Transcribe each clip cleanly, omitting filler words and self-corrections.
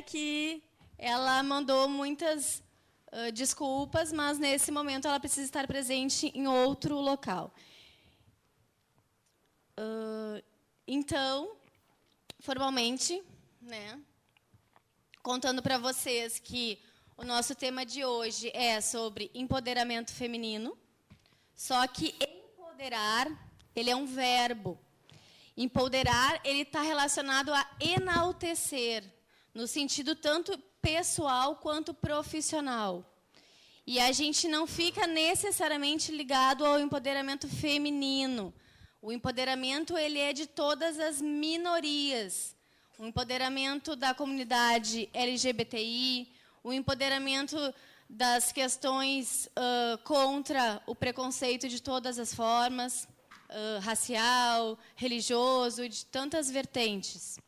que ela mandou muitas desculpas, mas nesse momento ela precisa estar presente em outro local. Então, formalmente, né, contando para vocês que o nosso tema de hoje é sobre empoderamento feminino, só que empoderar, ele é um verbo. Empoderar, ele está relacionado a enaltecer, no sentido tanto pessoal quanto profissional. E a gente não fica necessariamente ligado ao empoderamento feminino. O empoderamento, ele é de todas as minorias. O empoderamento da comunidade LGBTI, o empoderamento das questões contra o preconceito de todas as formas, racial, religioso, de tantas vertentes.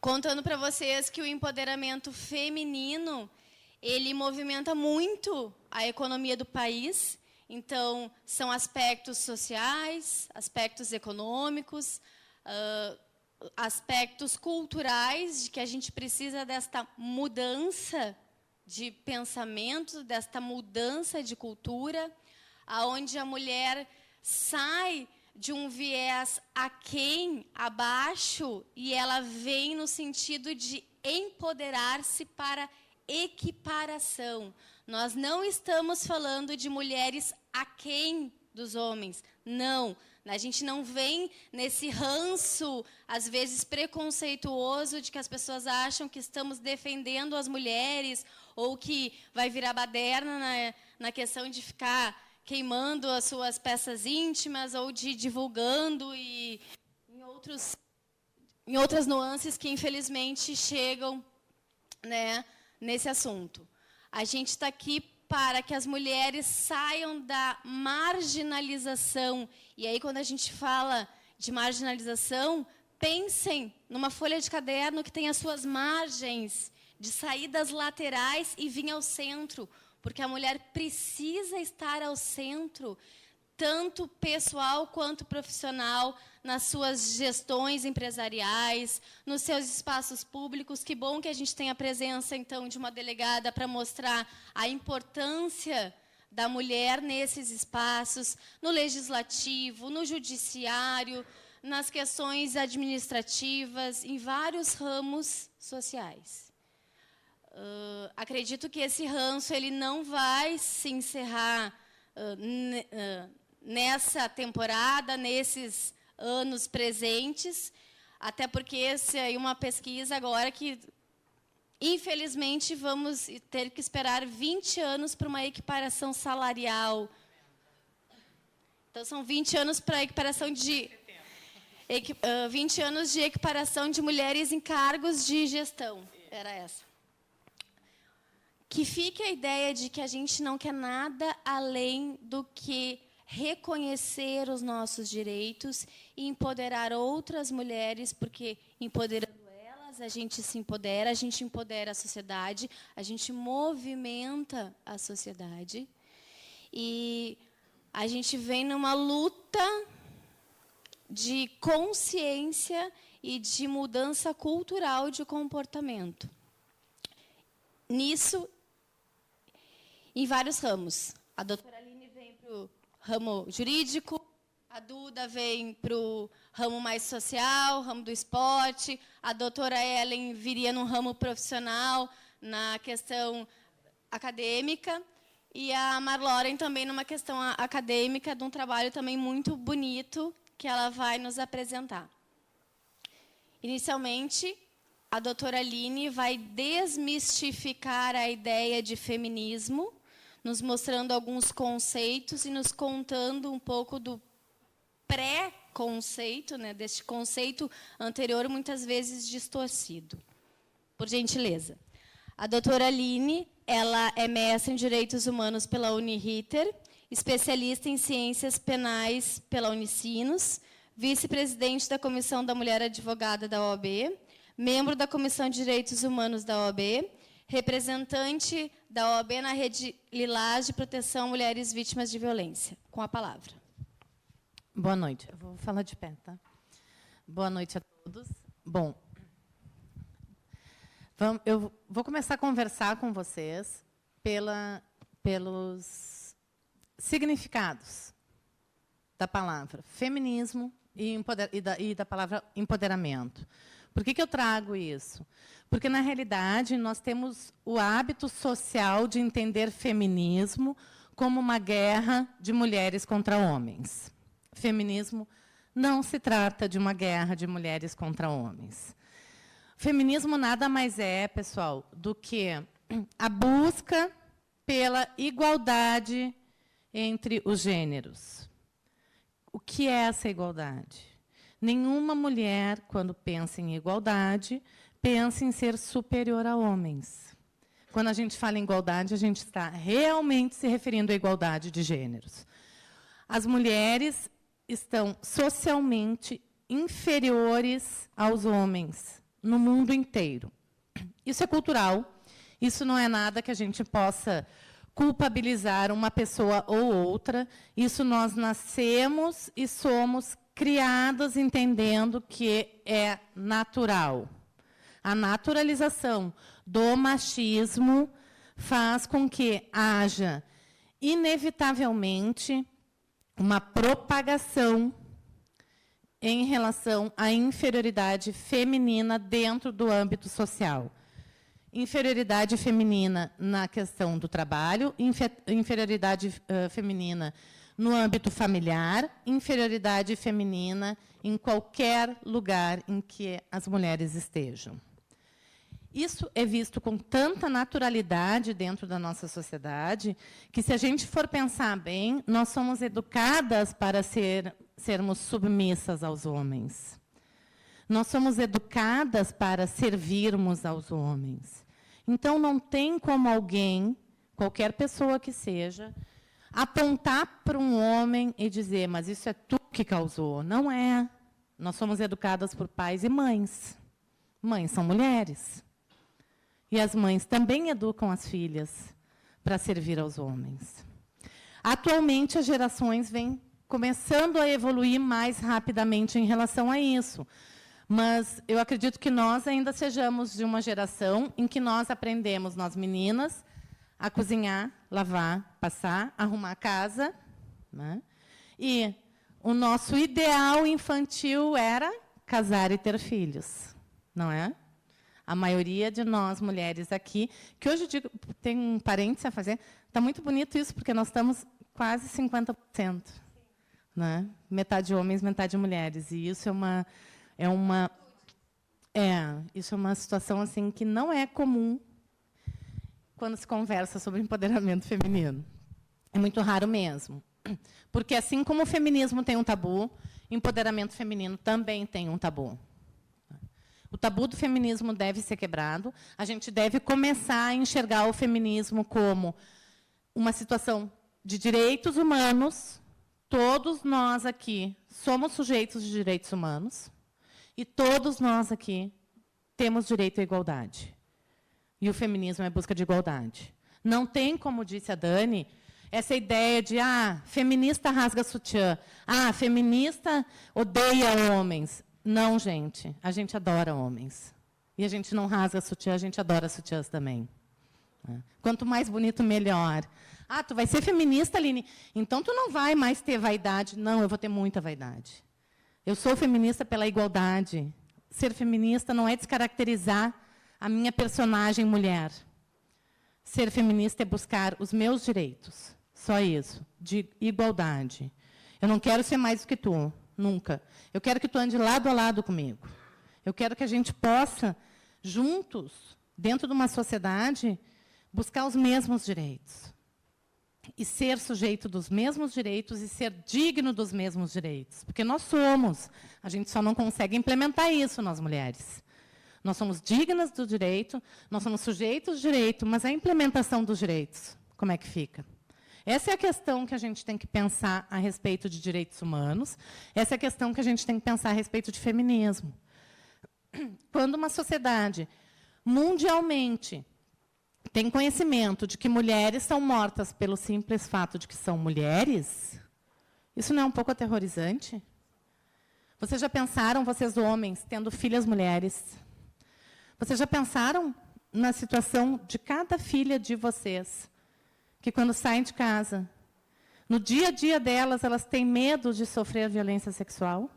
Contando para vocês que o empoderamento feminino, ele movimenta muito a economia do país. Então, são aspectos sociais, aspectos econômicos, aspectos culturais, de que a gente precisa desta mudança de pensamento, desta mudança de cultura, aonde a mulher sai de um viés aquém, abaixo, e ela vem no sentido de empoderar-se para equiparação. Nós não estamos falando de mulheres aquém dos homens, não. A gente não vem nesse ranço, às vezes preconceituoso, de que as pessoas acham que estamos defendendo as mulheres, ou que vai virar baderna na questão de ficar queimando as suas peças íntimas, ou de divulgando, e em outras nuances que, infelizmente, chegam, né, nesse assunto. A gente está aqui para que as mulheres saiam da marginalização. E aí, quando a gente fala de marginalização, pensem numa folha de caderno que tem as suas margens, de saídas laterais e vir ao centro. Porque a mulher precisa estar ao centro, tanto pessoal quanto profissional, nas suas gestões empresariais, nos seus espaços públicos. Que bom que a gente tem a presença, então, de uma delegada para mostrar a importância da mulher nesses espaços, no legislativo, no judiciário, nas questões administrativas, em vários ramos sociais. Acredito que esse ranço ele não vai se encerrar nessa temporada, nesses anos presentes, até porque essa é uma pesquisa agora que, infelizmente, vamos ter que esperar 20 anos para uma equiparação salarial. Então, são 20 anos para a equiparação de 20 anos de equiparação de mulheres em cargos de gestão. Era essa. Que fique a ideia de que a gente não quer nada além do que reconhecer os nossos direitos e empoderar outras mulheres, porque empoderando elas, a gente se empodera, a gente empodera a sociedade, a gente movimenta a sociedade. E a gente vem numa luta de consciência e de mudança cultural de comportamento. Nisso, em vários ramos. A doutora Aline vem para o ramo jurídico, a Duda vem para o ramo mais social, ramo do esporte, a doutora Ellen viria no ramo profissional, na questão acadêmica, e a Marloren também numa questão acadêmica, de um trabalho também muito bonito, que ela vai nos apresentar. Inicialmente, a doutora Aline vai desmistificar a ideia de feminismo, nos mostrando alguns conceitos e nos contando um pouco do pré-conceito, né, deste conceito anterior, muitas vezes distorcido. Por gentileza. A doutora Aline, ela é mestre em Direitos Humanos pela Uniriter, especialista em Ciências Penais pela Unicinos, vice-presidente da Comissão da Mulher Advogada da OAB, membro da Comissão de Direitos Humanos da OAB, representante da OAB na Rede Lilás de Proteção a Mulheres Vítimas de Violência. Com a palavra. Boa noite. Eu vou falar de pé, tá? Boa noite a todos. Bom, Eu vou começar a conversar com vocês pelos significados da palavra feminismo e da palavra empoderamento. Por que eu trago isso? Porque, na realidade, nós temos o hábito social de entender feminismo como uma guerra de mulheres contra homens. Feminismo não se trata de uma guerra de mulheres contra homens. Feminismo nada mais é, pessoal, do que a busca pela igualdade entre os gêneros. O que é essa igualdade? Nenhuma mulher, quando pensa em igualdade, pensa em ser superior a homens. Quando a gente fala em igualdade, a gente está realmente se referindo à igualdade de gêneros. As mulheres estão socialmente inferiores aos homens no mundo inteiro. Isso é cultural, isso não é nada que a gente possa culpabilizar uma pessoa ou outra, isso nós nascemos e somos criadas entendendo que é natural. A naturalização do machismo faz com que haja, inevitavelmente, uma propagação em relação à inferioridade feminina dentro do âmbito social. Inferioridade feminina na questão do trabalho, inferioridade feminina no âmbito familiar, inferioridade feminina em qualquer lugar em que as mulheres estejam. Isso é visto com tanta naturalidade dentro da nossa sociedade que, se a gente for pensar bem, nós somos educadas para sermos submissas aos homens. Nós somos educadas para servirmos aos homens. Então, não tem como alguém, qualquer pessoa que seja, apontar para um homem e dizer, mas isso é tu que causou. Não é. Nós somos educadas por pais e mães. Mães são mulheres. E as mães também educam as filhas para servir aos homens. Atualmente, as gerações vêm começando a evoluir mais rapidamente em relação a isso. Mas eu acredito que nós ainda sejamos de uma geração em que nós aprendemos, nós meninas, a cozinhar, lavar, passar, arrumar a casa. Né? E o nosso ideal infantil era casar e ter filhos. Não é? A maioria de nós, mulheres aqui, que hoje eu digo, tem um parênteses a fazer, está muito bonito isso, porque nós estamos quase 50%. Né? Metade homens, metade mulheres. E isso isso é uma situação assim que não é comum quando se conversa sobre empoderamento feminino. É muito raro mesmo. Porque, assim como o feminismo tem um tabu, empoderamento feminino também tem um tabu. O tabu do feminismo deve ser quebrado. A gente deve começar a enxergar o feminismo como uma situação de direitos humanos. Todos nós aqui somos sujeitos de direitos humanos. E todos nós aqui temos direito à igualdade. E o feminismo é a busca de igualdade. Não tem, como disse a Dani, essa ideia de feminista rasga sutiã, feminista odeia homens. Não, gente. A gente adora homens. E a gente não rasga sutiã, a gente adora sutiãs também. Quanto mais bonito, melhor. Tu vai ser feminista, Aline? Então, tu não vai mais ter vaidade. Não, eu vou ter muita vaidade. Eu sou feminista pela igualdade. Ser feminista não é descaracterizar a minha personagem mulher. Ser feminista é buscar os meus direitos. Só isso, de igualdade. Eu não quero ser mais do que tu, nunca. Eu quero que tu ande lado a lado comigo. Eu quero que a gente possa, juntos, dentro de uma sociedade, buscar os mesmos direitos. E ser sujeito dos mesmos direitos e ser digno dos mesmos direitos. Porque nós somos. A gente só não consegue implementar isso, nós mulheres. Nós somos dignas do direito, nós somos sujeitos de direito, mas a implementação dos direitos, como é que fica? Essa é a questão que a gente tem que pensar a respeito de direitos humanos, essa é a questão que a gente tem que pensar a respeito de feminismo. Quando uma sociedade, mundialmente, tem conhecimento de que mulheres são mortas pelo simples fato de que são mulheres, isso não é um pouco aterrorizante? Vocês já pensaram, vocês homens, tendo filhas mulheres, vocês já pensaram na situação de cada filha de vocês, que quando saem de casa, no dia a dia delas, elas têm medo de sofrer violência sexual.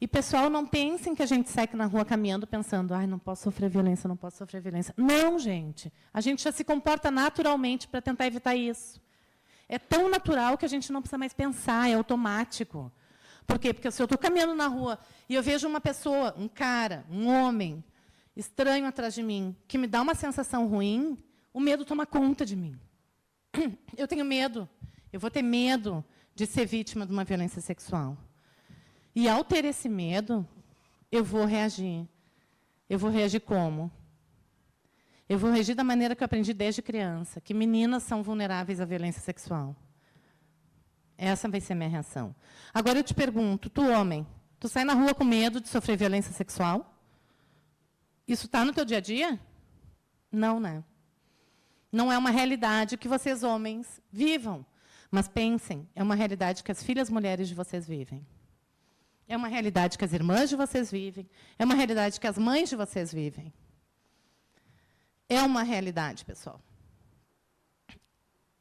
E, pessoal, não pensem que a gente sai na rua caminhando pensando, ai, não posso sofrer violência, não posso sofrer violência. Não, gente. A gente já se comporta naturalmente para tentar evitar isso. É tão natural que a gente não precisa mais pensar, é automático. Por quê? Porque se eu estou caminhando na rua e eu vejo uma pessoa, um cara, um homem, estranho atrás de mim, que me dá uma sensação ruim, o medo toma conta de mim. Eu tenho medo. Eu vou ter medo de ser vítima de uma violência sexual. E, ao ter esse medo, eu vou reagir. Eu vou reagir como? Eu vou reagir da maneira que eu aprendi desde criança, que meninas são vulneráveis à violência sexual. Essa vai ser a minha reação. Agora, eu te pergunto, tu, homem, tu sai na rua com medo de sofrer violência sexual? Isso está no teu dia a dia? Não, né? Não é uma realidade que vocês, homens, vivam. Mas pensem, é uma realidade que as filhas mulheres de vocês vivem. É uma realidade que as irmãs de vocês vivem. É uma realidade que as mães de vocês vivem. É uma realidade, pessoal.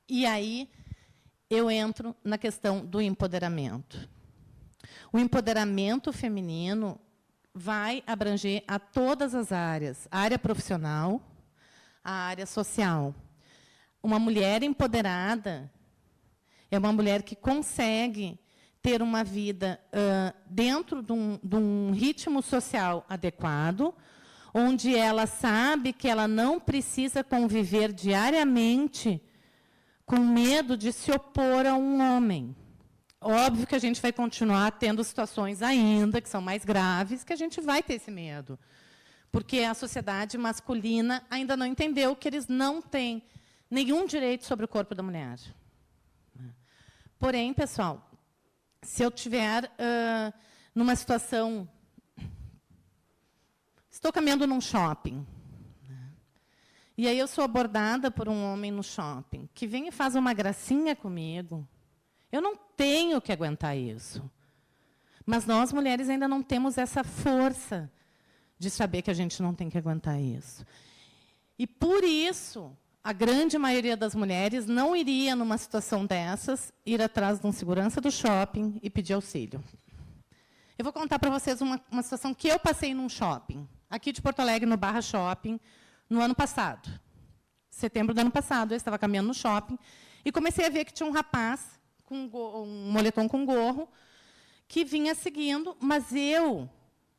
E aí, eu entro na questão do empoderamento. O empoderamento feminino vai abranger a todas as áreas. A área profissional, a área social. Uma mulher empoderada é uma mulher que consegue ter uma vida dentro de um ritmo social adequado, onde ela sabe que ela não precisa conviver diariamente com medo de se opor a um homem. Óbvio que a gente vai continuar tendo situações ainda que são mais graves, que a gente vai ter esse medo, porque a sociedade masculina ainda não entendeu que eles não têm nenhum direito sobre o corpo da mulher. Porém, pessoal, se eu estiver numa situação... Estou caminhando num shopping. E aí eu sou abordada por um homem no shopping, que vem e faz uma gracinha comigo. Eu não tenho que aguentar isso. Mas nós, mulheres, ainda não temos essa força de saber que a gente não tem que aguentar isso. E, por isso, a grande maioria das mulheres não iria, numa situação dessas, ir atrás de um segurança do shopping e pedir auxílio. Eu vou contar para vocês uma situação que eu passei num shopping, aqui de Porto Alegre, no Barra Shopping, no ano passado. Setembro do ano passado, eu estava caminhando no shopping e comecei a ver que tinha um rapaz com um moletom com gorro que vinha seguindo, mas eu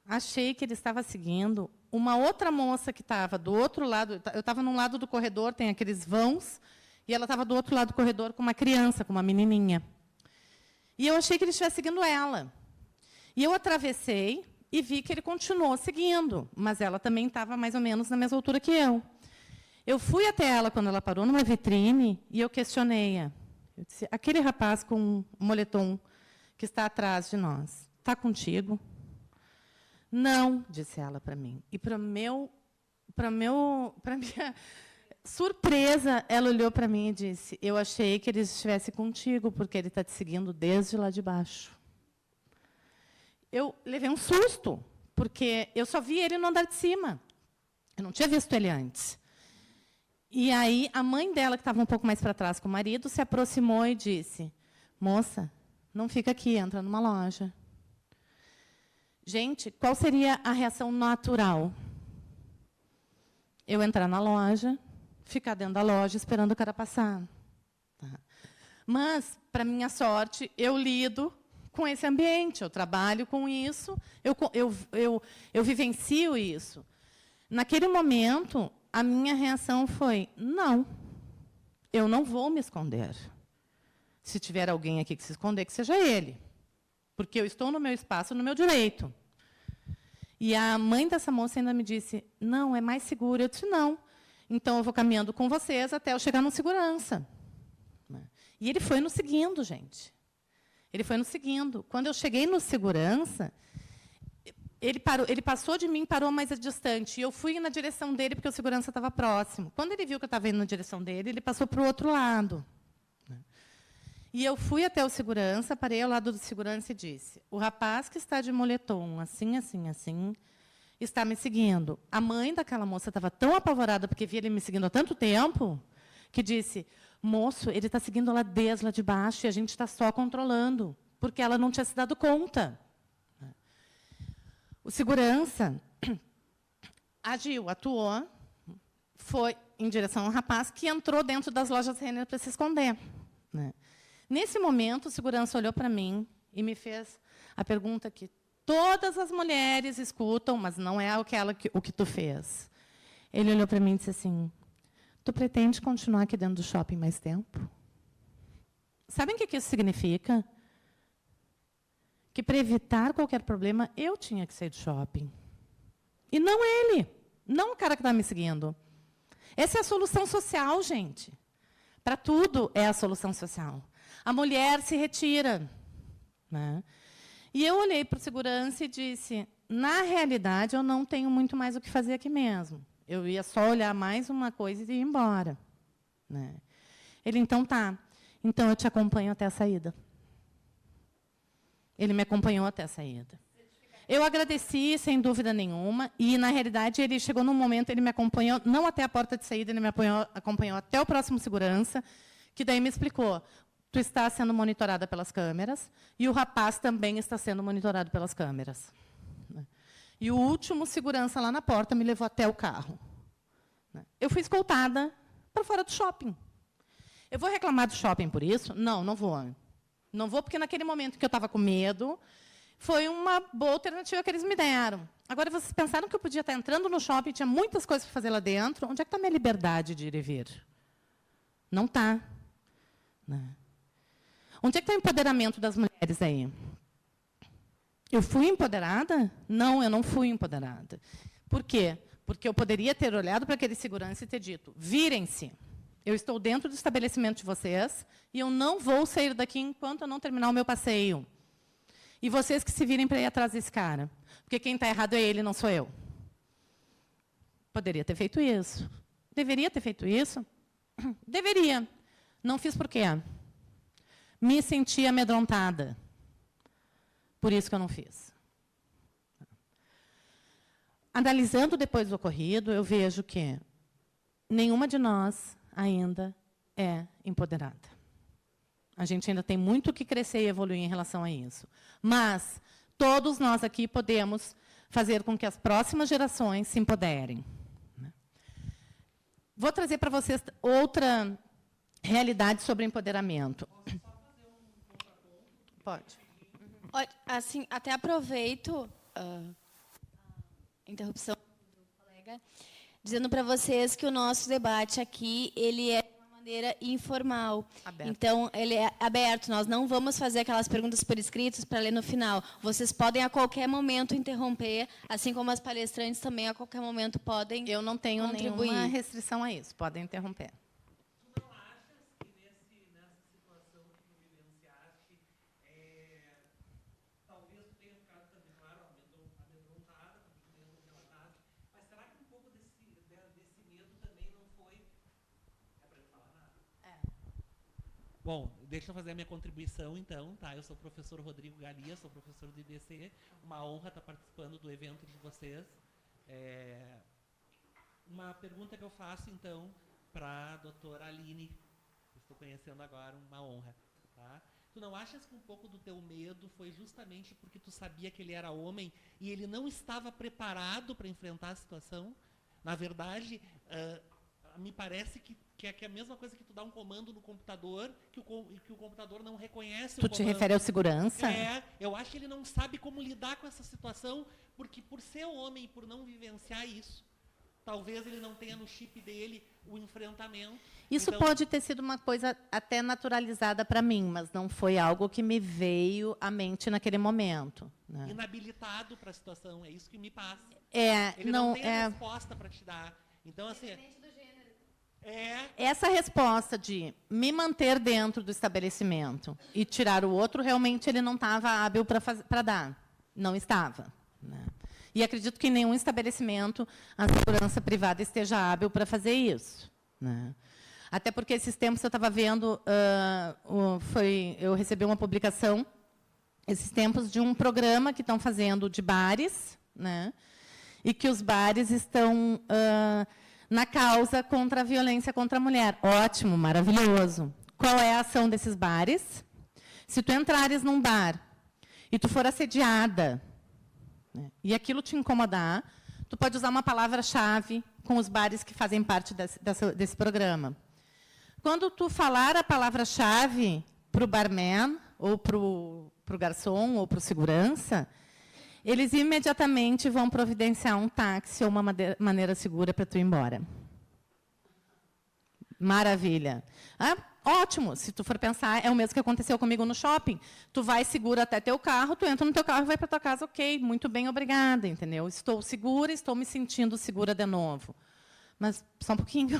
achei que ele estava seguindo uma outra moça que estava do outro lado. Eu estava num lado do corredor, tem aqueles vãos, e ela estava do outro lado do corredor com uma criança, com uma menininha. E eu achei que ele estivesse seguindo ela. E eu atravessei e vi que ele continuou seguindo, mas ela também estava mais ou menos na mesma altura que eu. Eu fui até ela quando ela parou numa vitrine e eu questionei-a. Eu disse, aquele rapaz com um moletom que está atrás de nós, está contigo? Não, disse ela para mim. E para minha surpresa, ela olhou para mim e disse, eu achei que ele estivesse contigo, porque ele está te seguindo desde lá de baixo. Eu levei um susto, porque eu só vi ele no andar de cima. Eu não tinha visto ele antes. E aí, a mãe dela, que estava um pouco mais para trás com o marido, se aproximou e disse, moça, não fica aqui, entra numa loja. Gente, qual seria a reação natural? Eu entrar na loja, ficar dentro da loja esperando o cara passar. Tá? Mas, para minha sorte, eu lido com esse ambiente, eu trabalho com isso, eu vivencio isso. Naquele momento, a minha reação foi, não, eu não vou me esconder. Se tiver alguém aqui que se esconder, que seja ele. Porque eu estou no meu espaço, no meu direito. E a mãe dessa moça ainda me disse, não, é mais seguro. Eu disse, não. Então, eu vou caminhando com vocês até eu chegar no segurança. E ele foi nos seguindo, gente. Ele foi nos seguindo. Quando eu cheguei no segurança, ele passou de mim, parou mais distante. E eu fui na direção dele, porque o segurança estava próximo. Quando ele viu que eu estava indo na direção dele, ele passou para o outro lado. E eu fui até o segurança, parei ao lado do segurança e disse, o rapaz que está de moletom, assim, assim, assim, está me seguindo. A mãe daquela moça estava tão apavorada porque via ele me seguindo há tanto tempo, que disse, moço, ele está seguindo ela desde lá de baixo e a gente está só controlando, porque ela não tinha se dado conta. O segurança agiu, atuou, foi em direção ao rapaz, que entrou dentro das lojas Renner para se esconder. Né? Nesse momento, o segurança olhou para mim e me fez a pergunta que todas as mulheres escutam, mas não é o que tu fez. Ele olhou para mim e disse assim, tu pretende continuar aqui dentro do shopping mais tempo? Sabem o que isso significa? Que, para evitar qualquer problema, eu tinha que sair do shopping. E não ele, não o cara que está me seguindo. Essa é a solução social, gente. Para tudo é a solução social. A mulher se retira. Né? E eu olhei para o segurança e disse, na realidade, eu não tenho muito mais o que fazer aqui mesmo. Eu ia só olhar mais uma coisa e ir embora. Né? Ele, então, tá. Então, eu te acompanho até a saída. Ele me acompanhou até a saída. Eu agradeci, sem dúvida nenhuma, e, na realidade, ele chegou num momento, ele me acompanhou, não até a porta de saída, ele me acompanhou até o próximo segurança, que daí me explicou, tu está sendo monitorada pelas câmeras, e o rapaz também está sendo monitorado pelas câmeras. E o último segurança lá na porta me levou até o carro. Eu fui escoltada para fora do shopping. Eu vou reclamar do shopping por isso? Não, não vou. Não vou, porque, naquele momento que eu estava com medo, foi uma boa alternativa que eles me deram. Agora, vocês pensaram que eu podia estar entrando no shopping, tinha muitas coisas para fazer lá dentro? Onde é que está a minha liberdade de ir e vir? Não está. Né? Onde é que está o empoderamento das mulheres aí? Eu fui empoderada? Não, eu não fui empoderada. Por quê? Porque eu poderia ter olhado para aquele segurança e ter dito, virem-se, eu estou dentro do estabelecimento de vocês e eu não vou sair daqui enquanto eu não terminar o meu passeio. E vocês que se virem para ir atrás desse cara. Porque quem está errado é ele, não sou eu. Poderia ter feito isso. Deveria ter feito isso? Deveria. Não fiz por quê? Me senti amedrontada. Por isso que eu não fiz. Analisando depois do ocorrido, eu vejo que nenhuma de nós ainda é empoderada. A gente ainda tem muito que crescer e evoluir em relação a isso. Mas todos nós aqui podemos fazer com que as próximas gerações se empoderem. Vou trazer para vocês outra realidade sobre empoderamento. Pode. Olha, assim, até aproveito a interrupção do colega, dizendo para vocês que o nosso debate aqui ele é maneira informal. Aberto. Então, ele é aberto. Nós não vamos fazer aquelas perguntas por escritos para ler no final. Vocês podem, a qualquer momento, interromper, assim como as palestrantes também, a qualquer momento, podem Eu não tenho contribuir. nenhuma restrição a isso. Podem interromper. Tu não achas que nessa situação que tu vivenciaste, talvez tu tenha ficado também, claro, amedrontada, como tu mesmo relataste, mas será que um pouco desse medo também não foi... É para eu falar nada? Bom, deixa eu fazer a minha contribuição, então, tá? Eu sou o professor Rodrigo Galia, sou professor do IBC. Uma honra estar participando do evento de vocês. Uma pergunta que eu faço, então, para a doutora Aline, que estou conhecendo agora, uma honra. Tá? Tu não achas que um pouco do teu medo foi justamente porque tu sabia que ele era homem e ele não estava preparado para enfrentar a situação? Na verdade, me parece que é a mesma coisa que tu dá um comando no computador que o computador não reconhece o comando. Tu te refere ao segurança? Eu acho que ele não sabe como lidar com essa situação, porque por ser homem e por não vivenciar isso, talvez ele não tenha no chip dele o enfrentamento. Isso então, pode ter sido uma coisa até naturalizada para mim, mas não foi algo que me veio à mente naquele momento. Né? Inabilitado para a situação, é isso que me passa. Ele não tem a resposta para te dar. Então, assim... Essa resposta de me manter dentro do estabelecimento e tirar o outro, realmente ele não estava hábil para dar. Não estava. Né? E acredito que em nenhum estabelecimento a segurança privada esteja hábil para fazer isso. Né? Até porque, esses tempos, eu estava vendo, eu recebi uma publicação, esses tempos, de um programa que estão fazendo de bares, né? e que os bares estão na causa contra a violência contra a mulher. Ótimo, maravilhoso. Qual é a ação desses bares? Se tu entrares num bar e tu for assediada, né, e aquilo te incomodar, tu pode usar uma palavra-chave com os bares que fazem parte desse programa. Quando tu falar a palavra-chave para o barman, ou para o garçom, ou para o segurança, eles imediatamente vão providenciar um táxi ou uma maneira segura para tu ir embora. Maravilha. Ótimo, se tu for pensar, é o mesmo que aconteceu comigo no shopping. Tu vai segura até teu carro, tu entra no teu carro e vai para tua casa, ok, muito bem, obrigada, entendeu? Estou segura, estou me sentindo segura de novo. Mas, só um pouquinho.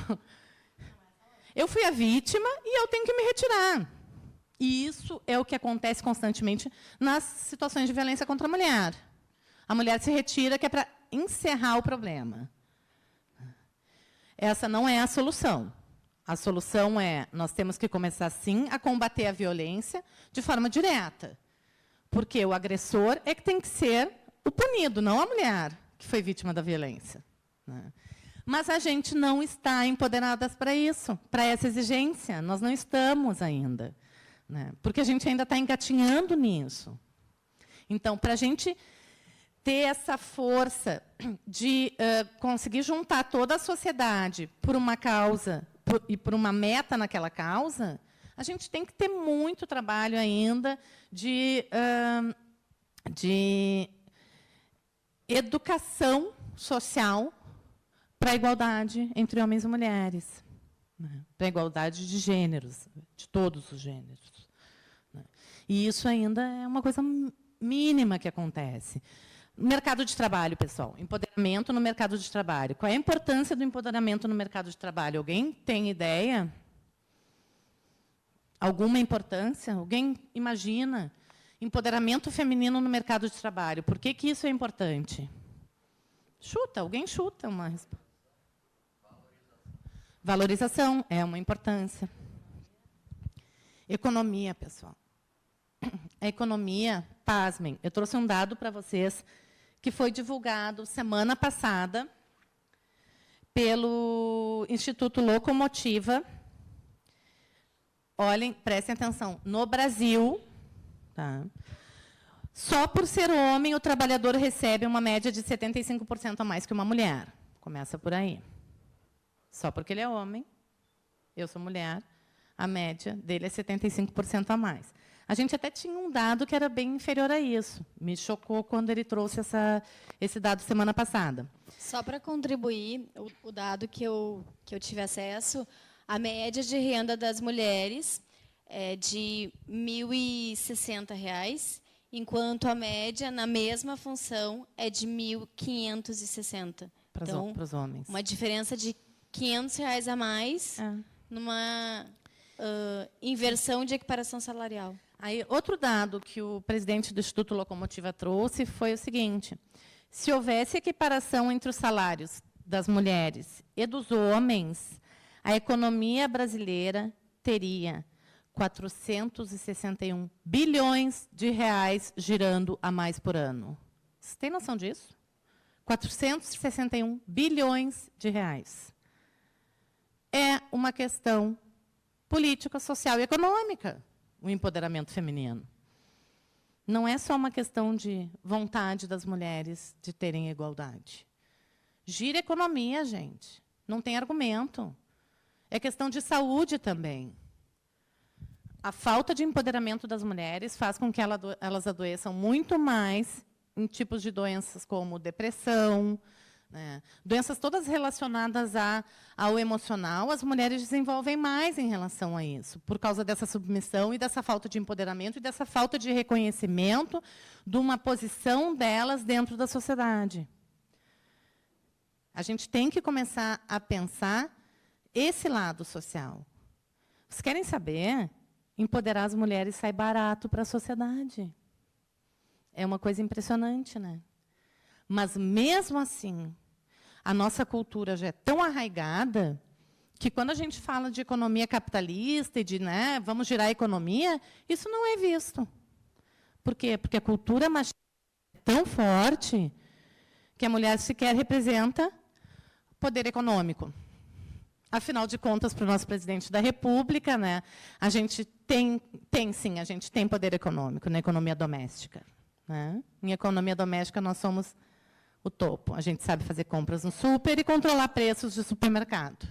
Eu fui a vítima e eu tenho que me retirar. E isso é o que acontece constantemente nas situações de violência contra a mulher. A mulher se retira, que é para encerrar o problema. Essa não é a solução. A solução é, nós temos que começar, sim, a combater a violência de forma direta. Porque o agressor é que tem que ser o punido, não a mulher que foi vítima da violência. Né? Mas a gente não está empoderadas para isso, para essa exigência. Nós não estamos ainda. Né? Porque a gente ainda está engatinhando nisso. Então, para a gente ter essa força de conseguir juntar toda a sociedade por uma causa e por uma meta naquela causa, a gente tem que ter muito trabalho ainda de educação social para a igualdade entre homens e mulheres, né? Para a igualdade de gêneros, de todos os gêneros. Né? E isso ainda é uma coisa mínima que acontece. Mercado de trabalho, pessoal. Empoderamento no mercado de trabalho. Qual é a importância do empoderamento no mercado de trabalho? Alguém tem ideia? Alguma importância? Alguém imagina? Empoderamento feminino no mercado de trabalho. Por que isso é importante? Chuta, alguém chuta uma resposta. Valorização é uma importância. Economia, pessoal. A economia, pasmem, eu trouxe um dado para vocês que foi divulgado semana passada pelo Instituto Locomotiva. Olhem, prestem atenção. No Brasil, tá? Só por ser homem, o trabalhador recebe uma média de 75% a mais que uma mulher. Começa por aí. Só porque ele é homem, eu sou mulher, a média dele é 75% a mais. A gente até tinha um dado que era bem inferior a isso. Me chocou quando ele trouxe esse dado semana passada. Só para contribuir, o dado que eu tive acesso, a média de renda das mulheres é de R$ 1.060, enquanto a média, na mesma função, é de R$ 1.560. Então, para os homens. Uma diferença de R$ 500 a mais numa inversão de equiparação salarial. Aí, outro dado que o presidente do Instituto Locomotiva trouxe foi o seguinte: se houvesse equiparação entre os salários das mulheres e dos homens, a economia brasileira teria 461 bilhões de reais girando a mais por ano. Vocês têm noção disso? 461 bilhões de reais. É uma questão política, social e econômica, o empoderamento feminino. Não é só uma questão de vontade das mulheres de terem igualdade. Gira a economia, gente. Não tem argumento. É questão de saúde também. A falta de empoderamento das mulheres faz com que elas adoeçam muito mais em tipos de doenças como depressão, né? Doenças todas relacionadas ao emocional, as mulheres desenvolvem mais em relação a isso, por causa dessa submissão e dessa falta de empoderamento e dessa falta de reconhecimento de uma posição delas dentro da sociedade. A gente tem que começar a pensar esse lado social. Vocês querem saber? Empoderar as mulheres sai barato para a sociedade. É uma coisa impressionante, né? Mas, mesmo assim, a nossa cultura já é tão arraigada que, quando a gente fala de economia capitalista e de, né, vamos girar a economia, isso não é visto. Por quê? Porque a cultura machista é tão forte que a mulher sequer representa poder econômico. Afinal de contas, para o nosso presidente da República, né, a gente sim, a gente tem poder econômico na economia doméstica. Né? Em economia doméstica, nós somos o topo. A gente sabe fazer compras no super e controlar preços de supermercado.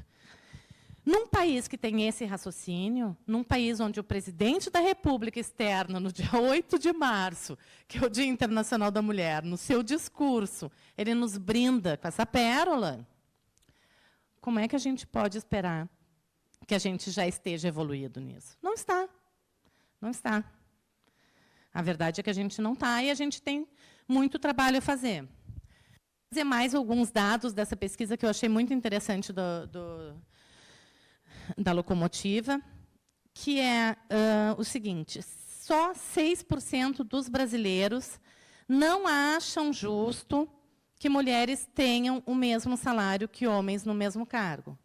Num país que tem esse raciocínio, num país onde o presidente da República externa, no dia 8 de março, que é o Dia Internacional da Mulher, no seu discurso, ele nos brinda com essa pérola, como é que a gente pode esperar que a gente já esteja evoluído nisso? Não está. Não está. A verdade é que a gente não está e a gente tem muito trabalho a fazer. Vou dizer mais alguns dados dessa pesquisa que eu achei muito interessante da Locomotiva, que é o seguinte: só 6% dos brasileiros não acham justo que mulheres tenham o mesmo salário que homens no mesmo cargo.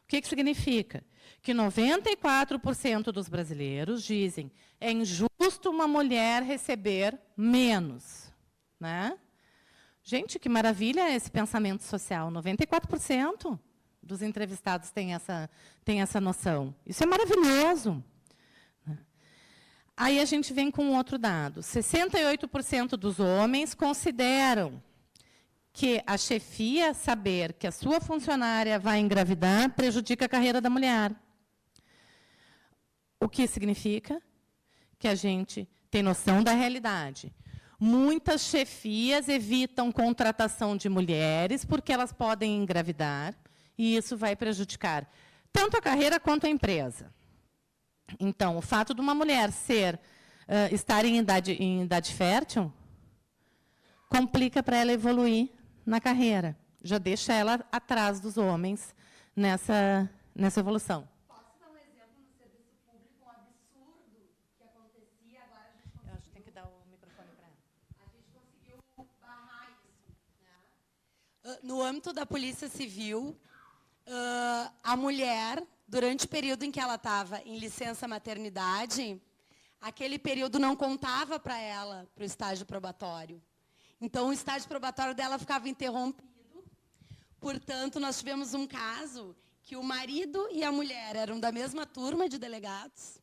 O que significa? Que 94% dos brasileiros dizem é injusto uma mulher receber menos. Né? Gente, que maravilha esse pensamento social. 94% dos entrevistados têm essa noção. Isso é maravilhoso. Aí a gente vem com outro dado. 68% dos homens consideram que a chefia saber que a sua funcionária vai engravidar prejudica a carreira da mulher. O que significa? Que a gente tem noção da realidade. Muitas chefias evitam contratação de mulheres porque elas podem engravidar, e isso vai prejudicar tanto a carreira quanto a empresa. Então, o fato de uma mulher estar em idade fértil complica para ela evoluir na carreira. Já deixa ela atrás dos homens nessa evolução. Posso dar um exemplo no serviço público, um absurdo que acontecia, agora a gente conseguiu... Eu acho que tem que dar o microfone para ela. A gente conseguiu barrar isso. Né? No âmbito da Polícia Civil, a mulher, durante o período em que ela estava em licença maternidade, aquele período não contava para ela, para o estágio probatório. Então, o estágio probatório dela ficava interrompido. Portanto, nós tivemos um caso que o marido e a mulher eram da mesma turma de delegados.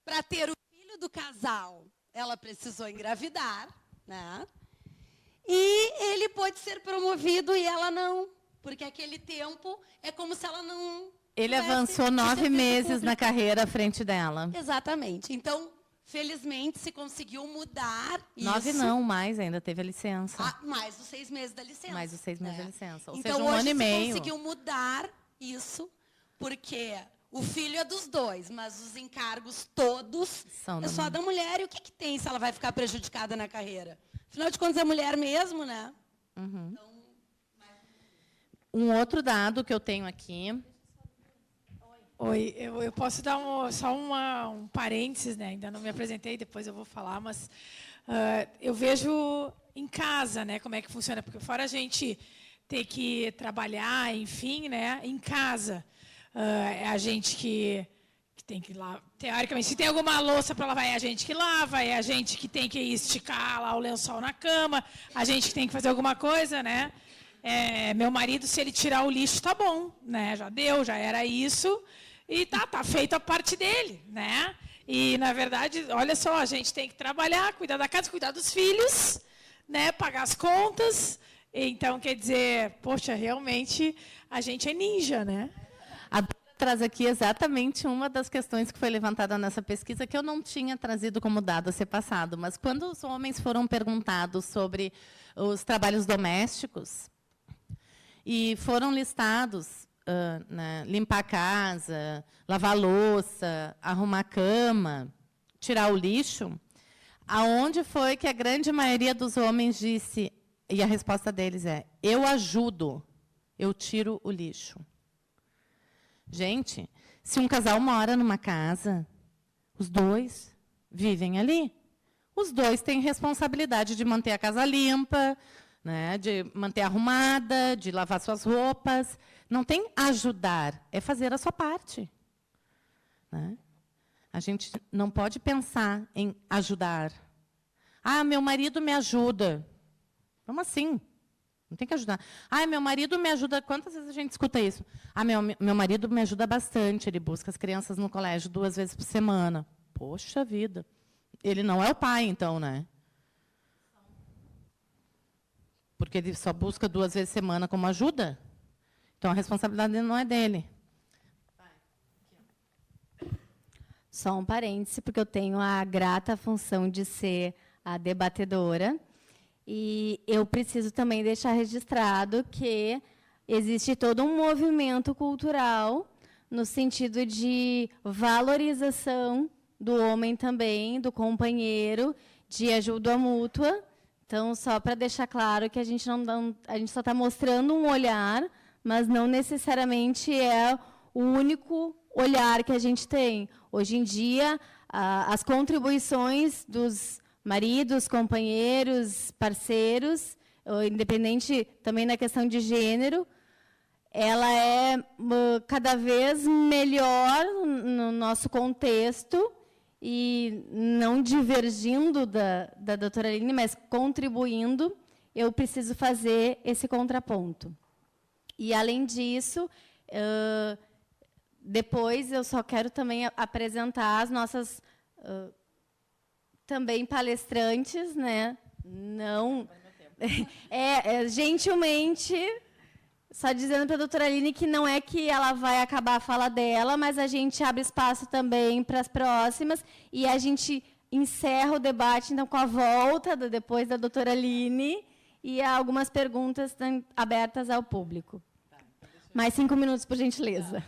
Para ter o filho do casal, ela precisou engravidar, né? E ele pôde ser promovido e ela não, porque aquele tempo é como se ela não... Ele avançou 9 meses na carreira à frente dela. Exatamente. Então, felizmente, se conseguiu mudar 9 isso. não, mais ainda teve a licença. Mais os 6 meses da licença. Mais os 6 meses da licença. Ou então, seja, um hoje ano e meio. conseguiu mudar isso, porque o filho é dos dois, mas os encargos todos São é só da mulher. E o que tem se ela vai ficar prejudicada na carreira? Afinal de contas, é mulher mesmo, né? Uhum. Então, um outro dado que eu tenho aqui... Oi, eu posso dar só um parênteses, né? Ainda não me apresentei, depois eu vou falar, mas eu vejo em casa, né, como é que funciona, porque fora a gente ter que trabalhar, enfim, né, em casa, é a gente que tem que lavar. Teoricamente, se tem alguma louça para lavar, é a gente que lava, é a gente que tem que esticar lá o lençol na cama, a gente que tem que fazer alguma coisa, né? Meu marido, se ele tirar o lixo, tá bom, né? Já deu, já era isso. E tá feita a parte dele, né? E, na verdade, olha só, a gente tem que trabalhar, cuidar da casa, cuidar dos filhos, né? Pagar as contas. Então, quer dizer, poxa, realmente, a gente é ninja, né? A Dora traz aqui exatamente uma das questões que foi levantada nessa pesquisa, que eu não tinha trazido como dado a ser passado. Mas, quando os homens foram perguntados sobre os trabalhos domésticos, e foram listados... né, limpar a casa, lavar a louça, arrumar a cama, tirar o lixo, aonde foi que a grande maioria dos homens disse, e a resposta deles é, eu ajudo, eu tiro o lixo. Gente, se um casal mora numa casa, os dois vivem ali. Os dois têm responsabilidade de manter a casa limpa, né, de manter arrumada, de lavar suas roupas. Não tem ajudar, é fazer a sua parte. Né? A gente não pode pensar em ajudar. Ah, meu marido me ajuda. Como assim? Não tem que ajudar. Ah, meu marido me ajuda. Quantas vezes a gente escuta isso? Ah, meu marido me ajuda bastante. Ele busca as crianças no colégio 2 vezes por semana. Poxa vida. Ele não é o pai, então, né? Porque ele só busca 2 vezes por semana como ajuda. Então, a responsabilidade não é dele. Só um parêntese, porque eu tenho a grata função de ser a debatedora. E eu preciso também deixar registrado que existe todo um movimento cultural no sentido de valorização do homem também, do companheiro, de ajuda mútua. Então, só para deixar claro que a gente só está mostrando um olhar, mas não necessariamente é o único olhar que a gente tem. Hoje em dia, as contribuições dos maridos, companheiros, parceiros, independente também na questão de gênero, ela é cada vez melhor no nosso contexto, e não divergindo da doutora Aline, mas contribuindo, eu preciso fazer esse contraponto. E, além disso, depois eu só quero também apresentar as nossas também palestrantes, né? Não, gentilmente, só dizendo para a doutora Aline que não é que ela vai acabar a fala dela, mas a gente abre espaço também para as próximas e a gente encerra o debate, então, com a volta depois da doutora Aline e algumas perguntas abertas ao público. Mais 5 minutos, por gentileza.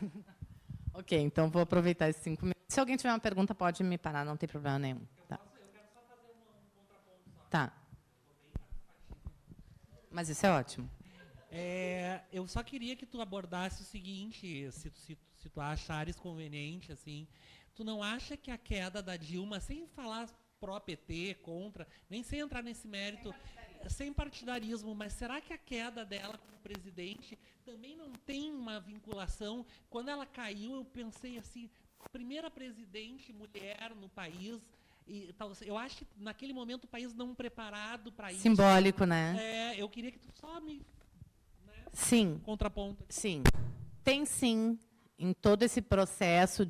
Ok, então vou aproveitar esses 5 minutos. Se alguém tiver uma pergunta, pode me parar, não tem problema nenhum. Tá. Eu quero só fazer um contraponto. Só. Tá. Mas isso é ótimo. Eu só queria que tu abordasse o seguinte, se tu achares conveniente, assim, tu não acha que a queda da Dilma, sem falar pró-PT, contra, nem sem entrar nesse mérito, sem partidarismo, mas será que a queda dela como presidente também não tem uma vinculação? Quando ela caiu, eu pensei assim, primeira presidente mulher no país, e eu acho que naquele momento o país não preparado para isso. Simbólico, né? Eu queria que tu só me... Sim. Contraponto. Sim. Tem, sim, em todo esse processo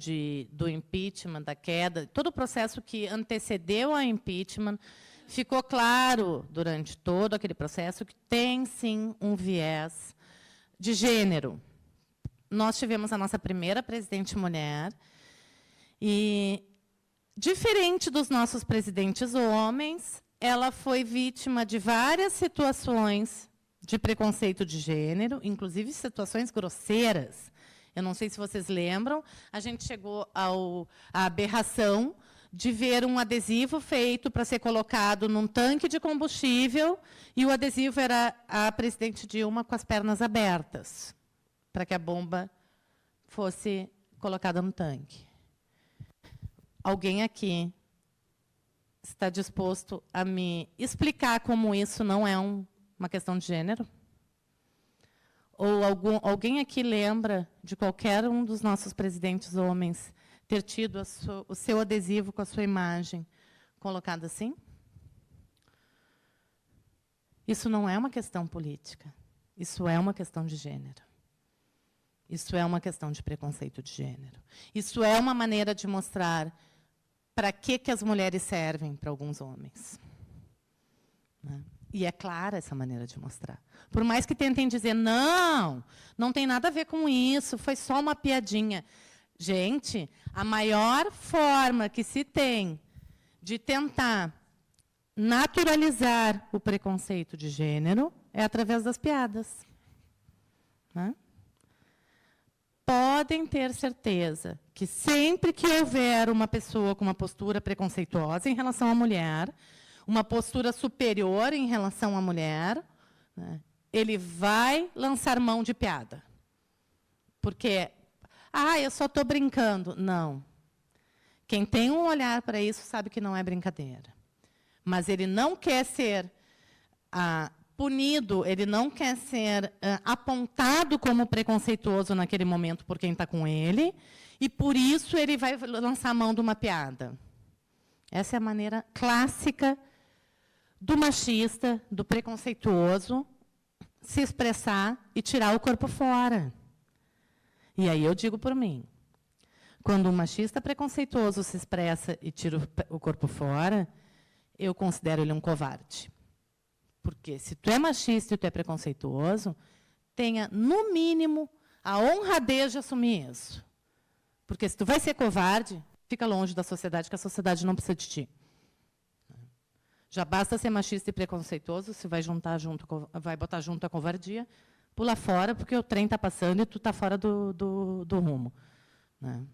do impeachment, da queda, todo o processo que antecedeu ao impeachment, ficou claro, durante todo aquele processo, que tem, sim, um viés de gênero. Nós tivemos a nossa primeira presidente mulher, e, diferente dos nossos presidentes homens, ela foi vítima de várias situações de preconceito de gênero, inclusive situações grosseiras. Eu não sei se vocês lembram, a gente chegou à aberração de ver um adesivo feito para ser colocado num tanque de combustível, e o adesivo era a presidente Dilma com as pernas abertas, para que a bomba fosse colocada no tanque. Alguém aqui está disposto a me explicar como isso não é uma questão de gênero? Ou alguém aqui lembra de qualquer um dos nossos presidentes homens ter tido o seu adesivo com a sua imagem colocado assim? Isso não é uma questão política. Isso é uma questão de gênero. Isso é uma questão de preconceito de gênero. Isso é uma maneira de mostrar para que as mulheres servem para alguns homens. Né? E é clara essa maneira de mostrar. Por mais que tentem dizer, não tem nada a ver com isso, foi só uma piadinha. Gente, a maior forma que se tem de tentar naturalizar o preconceito de gênero é através das piadas. Né? Podem ter certeza que sempre que houver uma pessoa com uma postura preconceituosa em relação à mulher, uma postura superior em relação à mulher, né, ele vai lançar mão de piada. Porque, eu só estou brincando. Não. Quem tem um olhar para isso sabe que não é brincadeira. Mas ele não quer ser punido, ele não quer ser apontado como preconceituoso naquele momento por quem está com ele, e, por isso, ele vai lançar a mão de uma piada. Essa é a maneira clássica do machista, do preconceituoso, se expressar e tirar o corpo fora. E aí eu digo por mim. Quando um machista preconceituoso se expressa e tira o corpo fora, eu considero ele um covarde. Porque se tu é machista e tu é preconceituoso, tenha, no mínimo, a honradez de assumir isso. Porque se tu vai ser covarde, fica longe da sociedade, que a sociedade não precisa de ti. Já basta ser machista e preconceituoso, se vai botar junto a covardia, pula fora, porque o trem está passando e tu está fora do rumo. Né?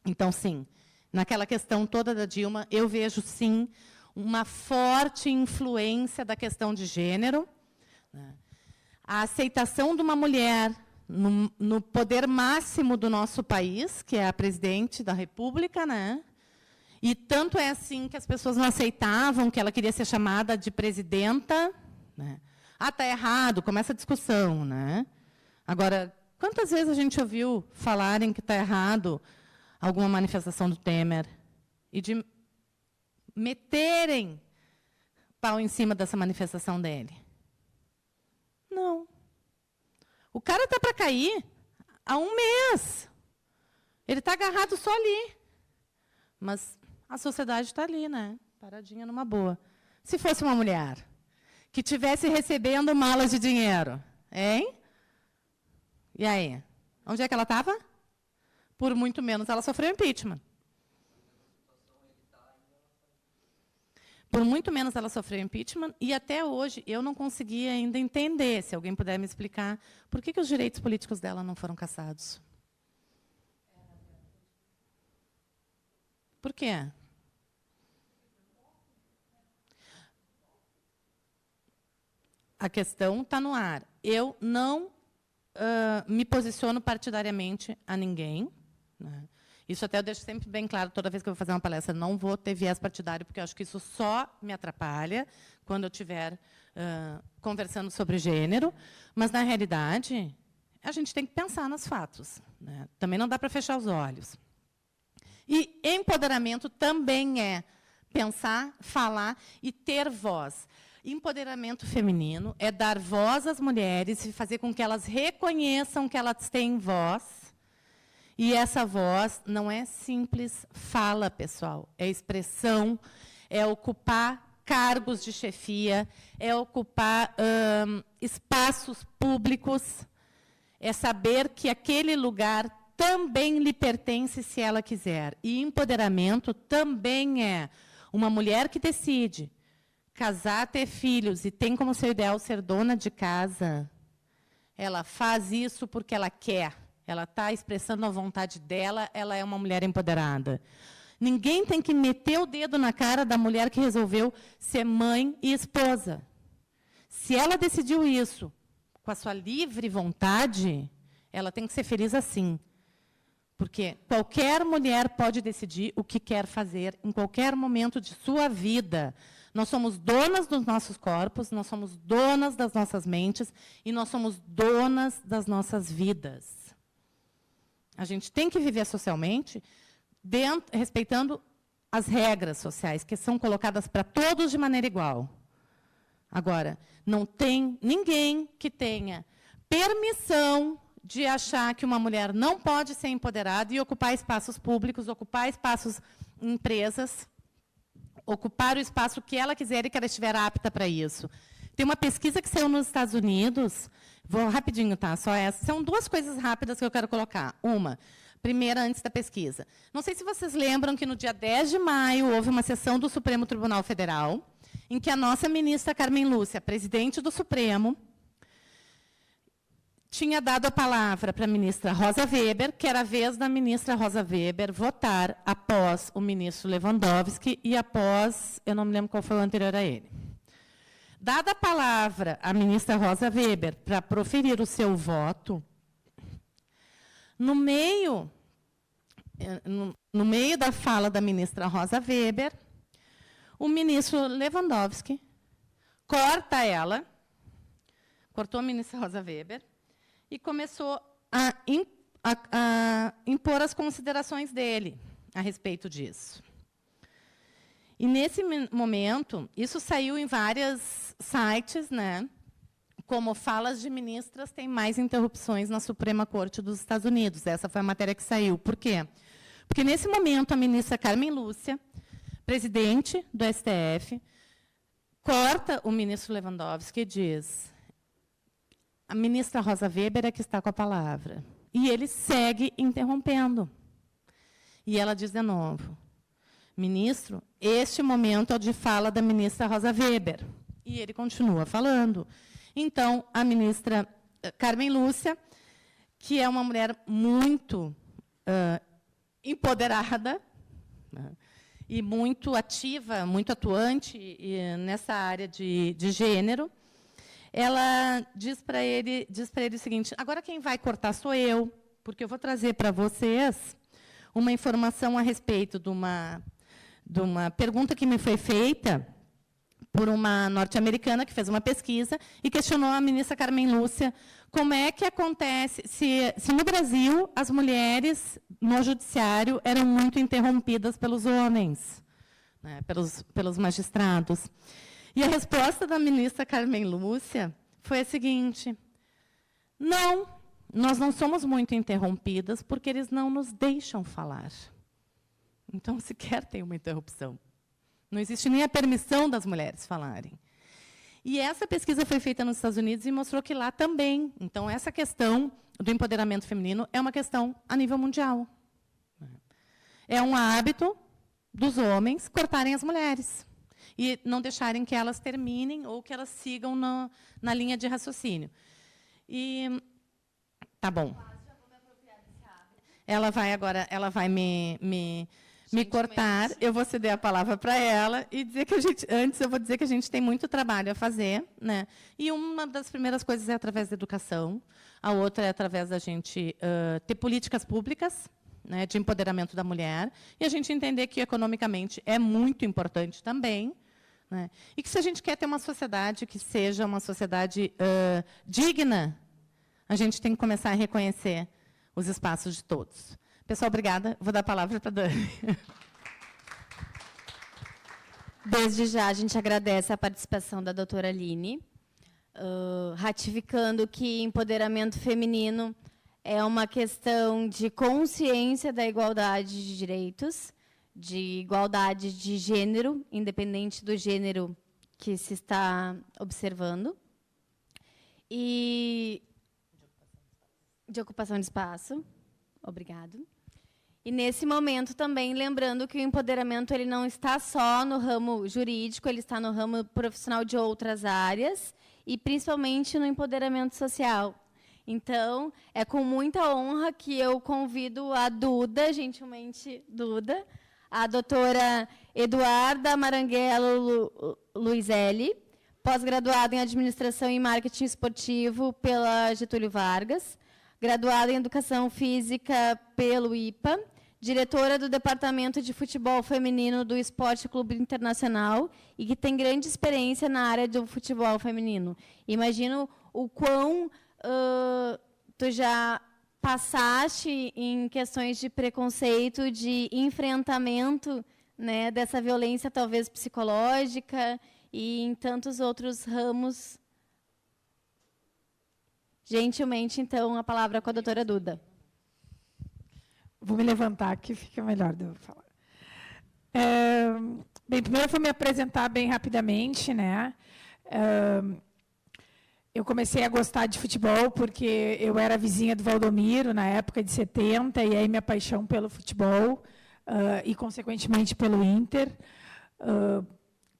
Então, sim, naquela questão toda da Dilma, eu vejo, sim, uma forte influência da questão de gênero. Né? A aceitação de uma mulher no poder máximo do nosso país, que é a presidente da República, né? E tanto é assim que as pessoas não aceitavam que ela queria ser chamada de presidenta. Né? Ah, está errado, começa a discussão. Né? Agora, quantas vezes a gente ouviu falarem que está errado alguma manifestação do Temer e de meterem pau em cima dessa manifestação dele? Não. O cara está para cair há um mês. Ele está agarrado só ali. Mas a sociedade está ali, né? Paradinha numa boa. Se fosse uma mulher que estivesse recebendo malas de dinheiro, hein? E aí? Onde é que ela estava? Por muito menos ela sofreu impeachment. Por muito menos ela sofreu impeachment, e até hoje eu não consegui ainda entender, se alguém puder me explicar, por que os direitos políticos dela não foram cassados. Por quê? A questão está no ar. Eu não me posiciono partidariamente a ninguém. Né? Isso até eu deixo sempre bem claro, toda vez que eu vou fazer uma palestra, não vou ter viés partidário, porque eu acho que isso só me atrapalha quando eu estiver conversando sobre gênero. Mas, na realidade, a gente tem que pensar nos fatos. Né? Também não dá para fechar os olhos. E empoderamento também é pensar, falar e ter voz. Empoderamento feminino é dar voz às mulheres e fazer com que elas reconheçam que elas têm voz. E essa voz não é simples fala, pessoal. É expressão, é ocupar cargos de chefia, é ocupar espaços públicos, é saber que aquele lugar também lhe pertence se ela quiser. E empoderamento também é uma mulher que decide casar, ter filhos e tem como seu ideal ser dona de casa. Ela faz isso porque ela quer. Ela está expressando a vontade dela, ela é uma mulher empoderada. Ninguém tem que meter o dedo na cara da mulher que resolveu ser mãe e esposa. Se ela decidiu isso com a sua livre vontade, ela tem que ser feliz assim. Porque qualquer mulher pode decidir o que quer fazer em qualquer momento de sua vida. Nós somos donas dos nossos corpos, nós somos donas das nossas mentes e nós somos donas das nossas vidas. A gente tem que viver socialmente respeitando as regras sociais, que são colocadas para todos de maneira igual. Agora, não tem ninguém que tenha permissão de achar que uma mulher não pode ser empoderada e ocupar espaços públicos, ocupar espaços em empresas, ocupar o espaço que ela quiser e que ela estiver apta para isso. Tem uma pesquisa que saiu nos Estados Unidos, vou rapidinho, tá? Só essa. São duas coisas rápidas que eu quero colocar. Uma, primeira, antes da pesquisa. Não sei se vocês lembram que no dia 10 de maio houve uma sessão do Supremo Tribunal Federal, em que a nossa ministra Carmen Lúcia, presidente do Supremo, tinha dado a palavra para a ministra Rosa Weber, que era a vez da ministra Rosa Weber votar após o ministro Lewandowski e após, eu não me lembro qual foi o anterior a ele. Dada a palavra à ministra Rosa Weber para proferir o seu voto, no meio da fala da ministra Rosa Weber, o ministro Lewandowski corta ela, cortou a ministra Rosa Weber, e começou a impor as considerações dele a respeito disso. E, nesse momento, isso saiu em vários sites, né, como falas de ministras têm mais interrupções na Suprema Corte dos Estados Unidos. Essa foi a matéria que saiu. Por quê? Porque, nesse momento, a ministra Carmen Lúcia, presidente do STF, corta o ministro Lewandowski e diz: a ministra Rosa Weber é que está com a palavra. E ele segue interrompendo. E ela diz de novo: ministro, este momento é o de fala da ministra Rosa Weber. E ele continua falando. Então, a ministra Carmen Lúcia, que é uma mulher muito empoderada, né, e muito ativa, muito atuante nessa área de gênero, ela diz para ele o seguinte: agora quem vai cortar sou eu, porque eu vou trazer para vocês uma informação a respeito de uma pergunta que me foi feita por uma norte-americana que fez uma pesquisa e questionou a ministra Carmen Lúcia como é que acontece, se no Brasil as mulheres no judiciário eram muito interrompidas pelos homens, né, pelos magistrados. E a resposta da ministra Carmen Lúcia foi a seguinte: não, nós não somos muito interrompidas porque eles não nos deixam falar. Então, sequer tem uma interrupção. Não existe nem a permissão das mulheres falarem. E essa pesquisa foi feita nos Estados Unidos e mostrou que lá também. Então, essa questão do empoderamento feminino é uma questão a nível mundial. É um hábito dos homens cortarem as mulheres e não deixarem que elas terminem ou que elas sigam na linha de raciocínio. E tá bom. Ela vai me cortar, eu vou ceder a palavra para ela e dizer que antes eu vou dizer que a gente tem muito trabalho a fazer, né? E uma das primeiras coisas é através da educação, a outra é através da gente ter políticas públicas, né, de empoderamento da mulher, e a gente entender que economicamente é muito importante também, né? E que se a gente quer ter uma sociedade que seja uma sociedade digna, a gente tem que começar a reconhecer os espaços de todos. Pessoal, obrigada. Vou dar a palavra para a Dani. Desde já, a gente agradece a participação da doutora Aline, ratificando que empoderamento feminino é uma questão de consciência da igualdade de direitos, de igualdade de gênero, independente do gênero que se está observando, e de ocupação de espaço. Obrigado. E, nesse momento, também lembrando que o empoderamento ele não está só no ramo jurídico, ele está no ramo profissional de outras áreas, e principalmente no empoderamento social. Então, é com muita honra que eu convido a Duda, gentilmente Duda, a doutora Eduarda Maranguelo Luizelli, pós-graduada em Administração e Marketing Esportivo pela Getúlio Vargas, graduada em Educação Física pelo IPA, diretora do Departamento de Futebol Feminino do Esporte Clube Internacional e que tem grande experiência na área do futebol feminino. Imagino o quão tu já passaste em questões de preconceito, de enfrentamento, né, dessa violência talvez psicológica e em tantos outros ramos. Gentilmente, então, a palavra com a doutora Duda. Vou me levantar aqui, fica melhor de eu falar. Bem, primeiro eu vou me apresentar bem rapidamente, né? Eu comecei a gostar de futebol porque eu era vizinha do Valdomiro, na época de 70, e aí minha paixão pelo futebol e, consequentemente, pelo Inter.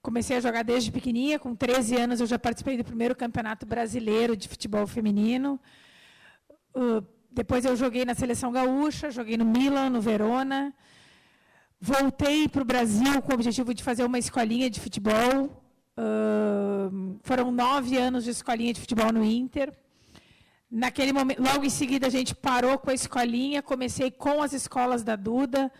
Comecei a jogar desde pequenininha, com 13 anos eu já participei do primeiro campeonato brasileiro de futebol feminino. Depois eu joguei na Seleção Gaúcha, joguei no Milan, no Verona. Voltei para o Brasil com o objetivo de fazer uma escolinha de futebol. Foram 9 anos de escolinha de futebol no Inter. Naquele momento, logo em seguida, a gente parou com a escolinha, comecei com as escolas da Duda.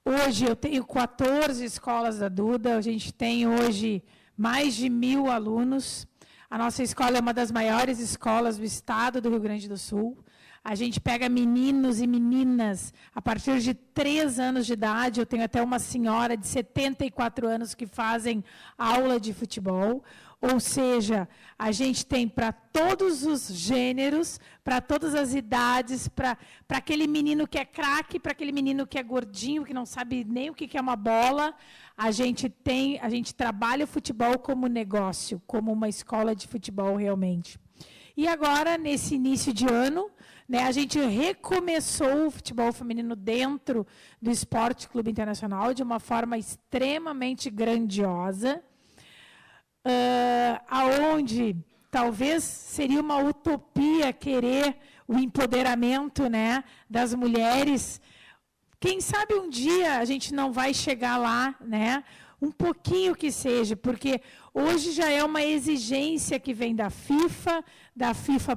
Hoje eu tenho 14 escolas da Duda, a gente tem hoje mais de 1.000 alunos. A nossa escola é uma das maiores escolas do estado do Rio Grande do Sul. a gente pega meninos e meninas a partir de 3 anos de idade. Eu tenho até uma senhora de 74 anos que fazem aula de futebol. Ou seja, a gente tem para todos os gêneros, para todas as idades, para aquele menino que é craque, para aquele menino que é gordinho, que não sabe nem o que é uma bola. A gente trabalha o futebol como negócio, como uma escola de futebol realmente. E agora, nesse início de ano, né, a gente recomeçou o futebol feminino dentro do Esporte Clube Internacional de uma forma extremamente grandiosa, aonde talvez seria uma utopia querer o empoderamento, né, das mulheres. Quem sabe um dia a gente não vai chegar lá, né? Um pouquinho que seja, porque hoje já é uma exigência que vem da FIFA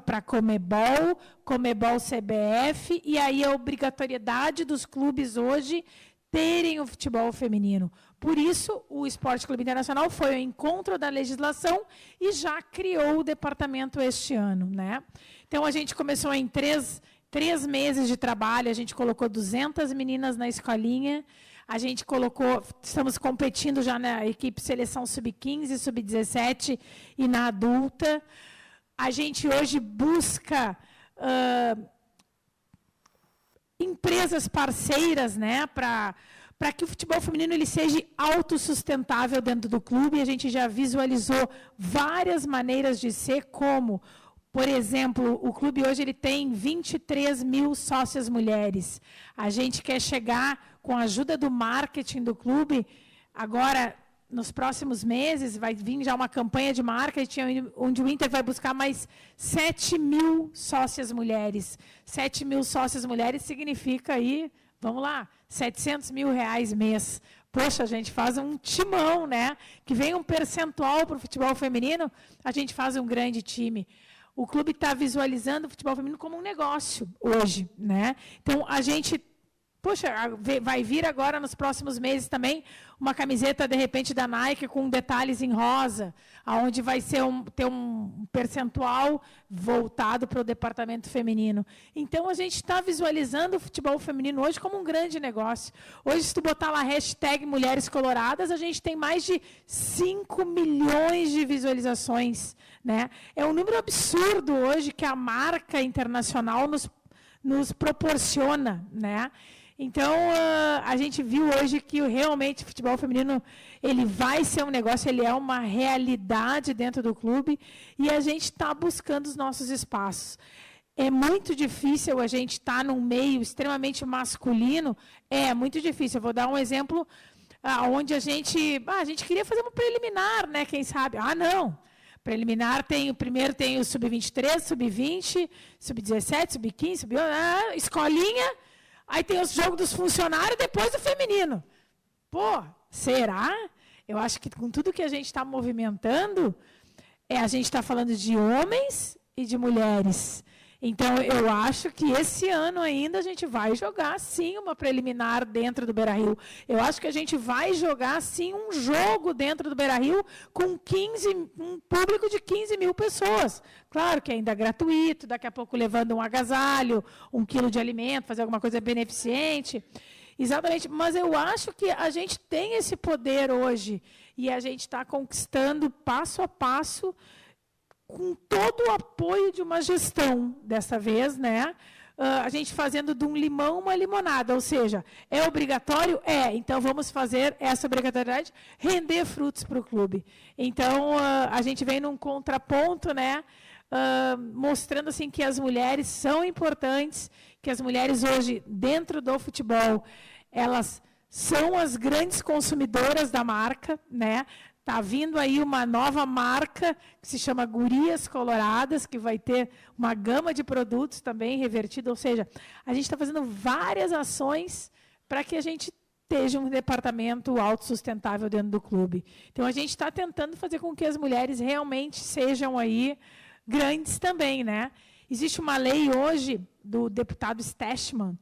para Comebol, Comebol CBF, e aí a obrigatoriedade dos clubes hoje terem o futebol feminino. Por isso, o Esporte Clube Internacional foi ao encontro da legislação e já criou o departamento este ano, né? Então, a gente começou em 3 meses de trabalho, a gente colocou 200 meninas na escolinha, a gente estamos competindo já na equipe seleção sub-15, sub-17 e na adulta. A gente hoje busca empresas parceiras, né, para que o futebol feminino ele seja autossustentável dentro do clube. A gente já visualizou várias maneiras de ser, como, por exemplo, o clube hoje ele tem 23 mil sócias mulheres. A gente quer chegar, com a ajuda do marketing do clube, agora, nos próximos meses, vai vir já uma campanha de marketing, onde o Inter vai buscar mais 7 mil sócias mulheres. 7 mil sócias mulheres significa aí, vamos lá, R$700 mil mês. Poxa, a gente faz um timão, né? Que vem um percentual para o futebol feminino, a gente faz um grande time. O clube está visualizando o futebol feminino como um negócio hoje, né? Então, a gente... Poxa, vai vir agora, nos próximos meses também, uma camiseta, de repente, da Nike com detalhes em rosa, onde vai ter um percentual voltado para o departamento feminino. Então, a gente está visualizando o futebol feminino hoje como um grande negócio. Hoje, se tu botar lá hashtag Mulheres Coloradas, a gente tem mais de 5 milhões de visualizações, né? É um número absurdo hoje que a marca internacional nos proporciona, né? Então, a gente viu hoje que realmente o futebol feminino ele vai ser um negócio, ele é uma realidade dentro do clube, e a gente está buscando os nossos espaços. É muito difícil a gente estar num meio extremamente masculino, é muito difícil. Eu vou dar um exemplo onde a gente queria fazer uma preliminar, né? Quem sabe? Não. Preliminar primeiro tem o sub-23, sub-20, sub-17, sub-15, escolinha. Aí tem o jogo dos funcionários, depois o feminino. Pô, será? Eu acho que com tudo que a gente está movimentando, a gente está falando de homens e de mulheres. Então, eu acho que esse ano ainda a gente vai jogar, sim, uma preliminar dentro do Beira-Rio. Eu acho que a gente vai jogar, sim, um jogo dentro do Beira-Rio com um público de 15 mil pessoas. Claro que ainda é gratuito, daqui a pouco levando um agasalho, 1 quilo de alimento, fazer alguma coisa beneficente. Exatamente, mas eu acho que a gente tem esse poder hoje e a gente está conquistando passo a passo, com todo o apoio de uma gestão, dessa vez, né? A gente fazendo de um limão uma limonada, ou seja, é obrigatório? Então vamos fazer essa obrigatoriedade render frutos para o clube. Então, a gente vem num contraponto, né? Mostrando assim, que as mulheres são importantes, que as mulheres hoje, dentro do futebol, elas são as grandes consumidoras da marca, né? Está vindo aí uma nova marca que se chama Gurias Coloradas, que vai ter uma gama de produtos também revertida. Ou seja, a gente está fazendo várias ações para que a gente esteja um departamento autossustentável dentro do clube. Então, a gente está tentando fazer com que as mulheres realmente sejam aí grandes também, né? Existe uma lei hoje do deputado Stechman,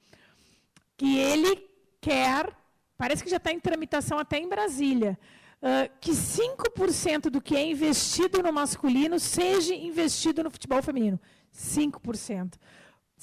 que ele quer, parece que já está em tramitação até em Brasília, que 5% do que é investido no masculino seja investido no futebol feminino. 5%.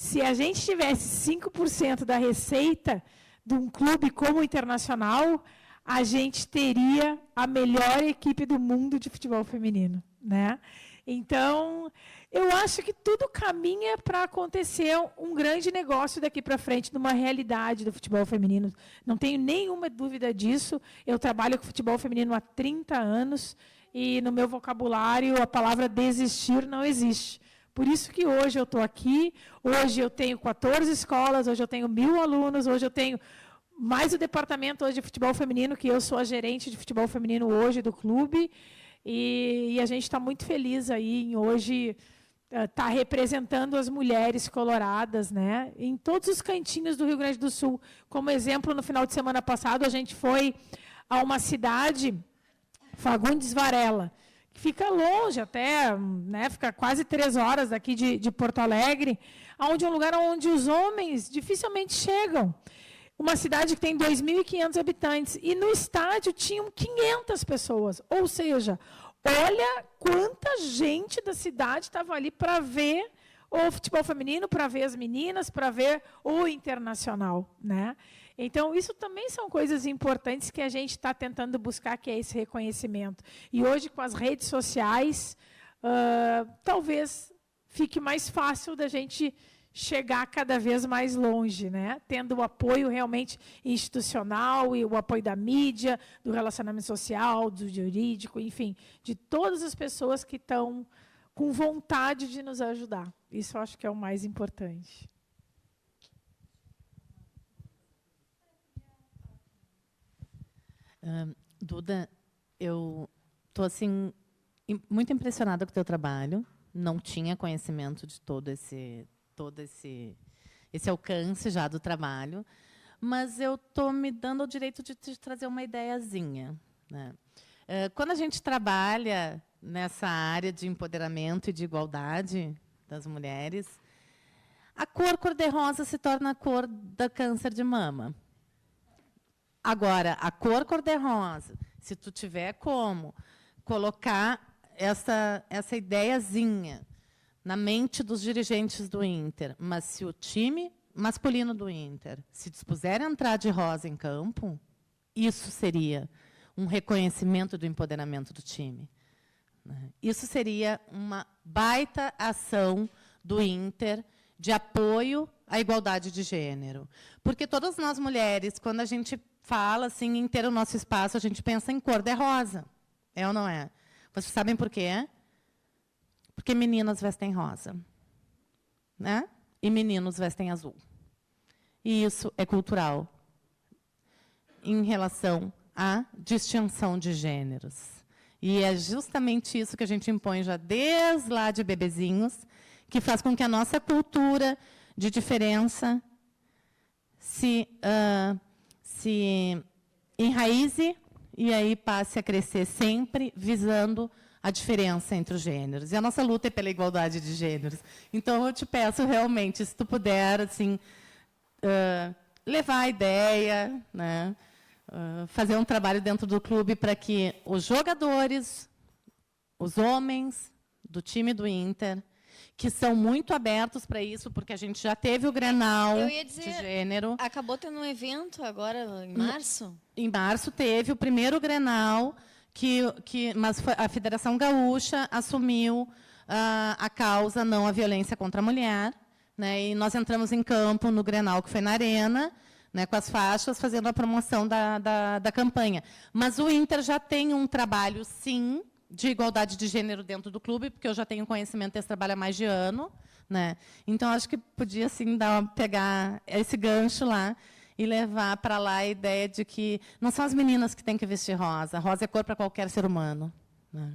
Se a gente tivesse 5% da receita de um clube como o Internacional, a gente teria a melhor equipe do mundo de futebol feminino, né? Então, eu acho que tudo caminha para acontecer um grande negócio daqui para frente, numa realidade do futebol feminino. Não tenho nenhuma dúvida disso. Eu trabalho com futebol feminino há 30 anos e no meu vocabulário a palavra desistir não existe. Por isso que hoje eu estou aqui, hoje eu tenho 14 escolas, hoje eu tenho 1.000 alunos, hoje eu tenho mais o departamento hoje de futebol feminino, que eu sou a gerente de futebol feminino hoje do clube. E a gente está muito feliz aí em hoje estar representando as mulheres coloradas, né, em todos os cantinhos do Rio Grande do Sul. Como exemplo, no final de semana passado, a gente foi a uma cidade, Fagundes Varela, que fica longe até, né, fica quase 3 horas daqui de Porto Alegre, onde é um lugar onde os homens dificilmente chegam. Uma cidade que tem 2.500 habitantes. E no estádio tinham 500 pessoas. Ou seja, olha quanta gente da cidade estava ali para ver o futebol feminino, para ver as meninas, para ver o Internacional, né? Então, isso também são coisas importantes que a gente está tentando buscar, que é esse reconhecimento. E hoje, com as redes sociais, talvez fique mais fácil da gente chegar cada vez mais longe, né? Tendo o apoio realmente institucional e o apoio da mídia, do relacionamento social, do jurídico, enfim, de todas as pessoas que estão com vontade de nos ajudar. Isso eu acho que é o mais importante. Duda, eu estou assim, muito impressionada com o teu trabalho. Não tinha conhecimento de todo esse alcance já do trabalho, mas eu estou me dando o direito de te trazer uma ideiazinha, né? Quando a gente trabalha nessa área de empoderamento e de igualdade das mulheres, a cor cor-de-rosa se torna a cor do câncer de mama. Agora, a cor cor-de-rosa, se tu tiver como colocar essa ideiazinha na mente dos dirigentes do Inter, mas se o time masculino do Inter se dispuser a entrar de rosa em campo, isso seria um reconhecimento do empoderamento do time. Isso seria uma baita ação do Inter de apoio à igualdade de gênero. Porque todas nós mulheres, quando a gente fala assim, em ter o nosso espaço, a gente pensa em cor-de-rosa. É ou não é? Vocês sabem por quê? Porque meninas vestem rosa, né? E meninos vestem azul. E isso é cultural em relação à distinção de gêneros. E é justamente isso que a gente impõe já desde lá de bebezinhos, que faz com que a nossa cultura de diferença se enraize e aí passe a crescer sempre visando a diferença entre os gêneros. E a nossa luta é pela igualdade de gêneros. Então, eu te peço, realmente, se tu puder assim, levar a ideia, né, fazer um trabalho dentro do clube para que os jogadores, os homens do time do Inter, que são muito abertos para isso, porque a gente já teve o Grenal de gênero. Acabou tendo um evento agora, em março? Em março teve o primeiro Grenal, mas a Federação Gaúcha assumiu a causa não à violência contra a mulher, né, e nós entramos em campo no Grenal, que foi na Arena, né, com as faixas, fazendo a promoção da campanha. Mas o Inter já tem um trabalho, sim, de igualdade de gênero dentro do clube, porque eu já tenho conhecimento desse trabalho há mais de ano, né? Então, acho que podia, sim, pegar esse gancho lá e levar para lá a ideia de que não são as meninas que têm que vestir rosa. Rosa é cor para qualquer ser humano, né?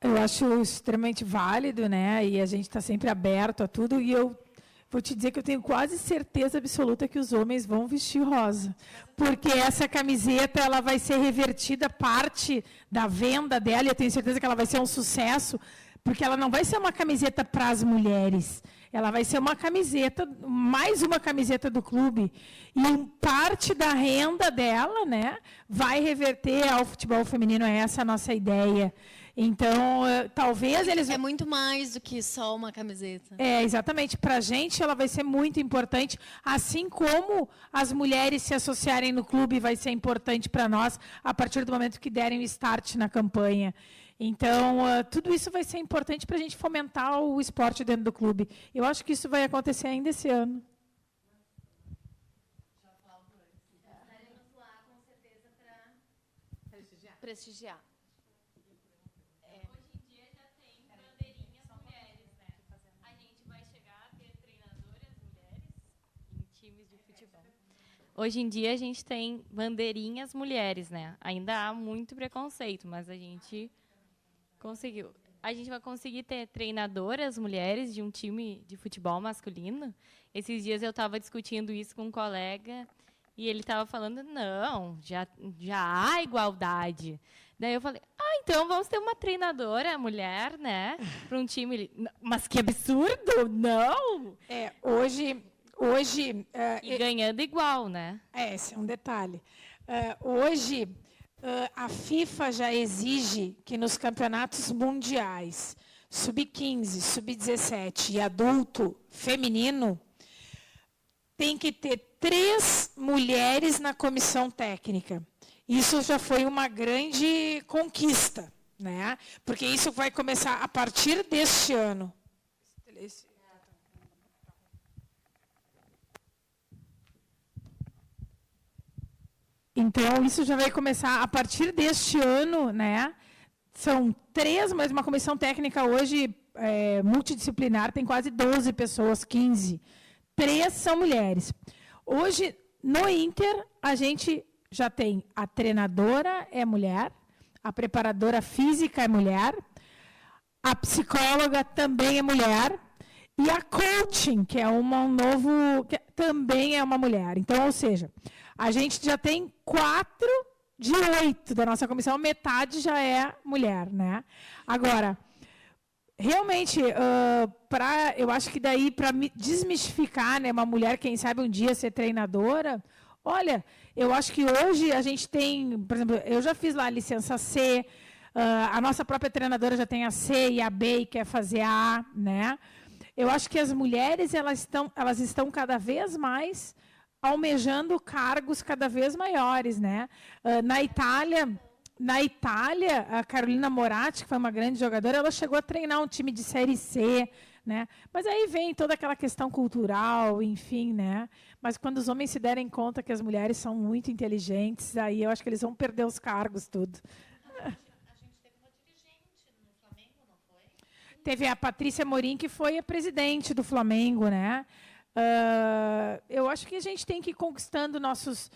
Eu acho extremamente válido, né? E a gente está sempre aberto a tudo. E eu vou te dizer que eu tenho quase certeza absoluta que os homens vão vestir rosa, porque essa camiseta ela vai ser revertida, parte da venda dela, e eu tenho certeza que ela vai ser um sucesso, porque ela não vai ser uma camiseta para as mulheres, ela vai ser uma camiseta, mais uma camiseta do clube, e parte da renda dela, né, vai reverter ao futebol feminino. Essa é a nossa ideia. Então, talvez eles... É muito mais do que só uma camiseta. Exatamente. Para a gente, ela vai ser muito importante, assim como as mulheres se associarem no clube vai ser importante para nós, a partir do momento que derem o start na campanha. Então, tudo isso vai ser importante para a gente fomentar o esporte dentro do clube. Eu acho que isso vai acontecer ainda esse ano. Estaremos lá, com certeza, para prestigiar. Hoje em dia já tem bandeirinhas mulheres, né? A gente vai chegar a ter treinadoras mulheres em times de futebol. Hoje em dia a gente tem bandeirinhas mulheres, né? Ainda há muito preconceito, mas a gente conseguiu. A gente vai conseguir ter treinadoras mulheres de um time de futebol masculino. Esses dias eu estava discutindo isso com um colega e ele estava falando, não, já há igualdade. Daí eu falei, então vamos ter uma treinadora mulher, né, para um time. Mas que absurdo, não! Hoje E ganhando igual, né? Esse é um detalhe. Hoje, a FIFA já exige que nos campeonatos mundiais, sub-15, sub-17 e adulto feminino, tem que ter 3 mulheres na comissão técnica. Isso já foi uma grande conquista, né? Porque isso vai começar a partir deste ano. Então, isso já vai começar a partir deste ano, né? São 3, mas uma comissão técnica hoje multidisciplinar, tem quase 12 pessoas, 15. 3 são mulheres. Hoje, no Inter, a gente já tem a treinadora é mulher, a preparadora física é mulher, a psicóloga também é mulher, e a coaching, que é que também é uma mulher. Então, ou seja, a gente já tem 4 de 8 da nossa comissão, metade já é mulher, né? Agora, realmente, eu acho que daí, para desmistificar, né, uma mulher, quem sabe um dia ser treinadora, olha, eu acho que hoje a gente tem, por exemplo, eu já fiz lá a licença C, a nossa própria treinadora já tem a C e a B e quer fazer a A, né? Eu acho que as mulheres, elas estão cada vez mais almejando cargos cada vez maiores, né? Na Itália, a Carolina Moratti, que foi uma grande jogadora, ela chegou a treinar um time de Série C, né? Mas aí vem toda aquela questão cultural, enfim, né? Mas quando os homens se derem conta que as mulheres são muito inteligentes, aí eu acho que eles vão perder os cargos, tudo. A gente teve uma dirigente no Flamengo, não foi? Teve a Patrícia Morim, que foi a presidente do Flamengo, né? Eu acho que a gente tem que ir conquistando nossos...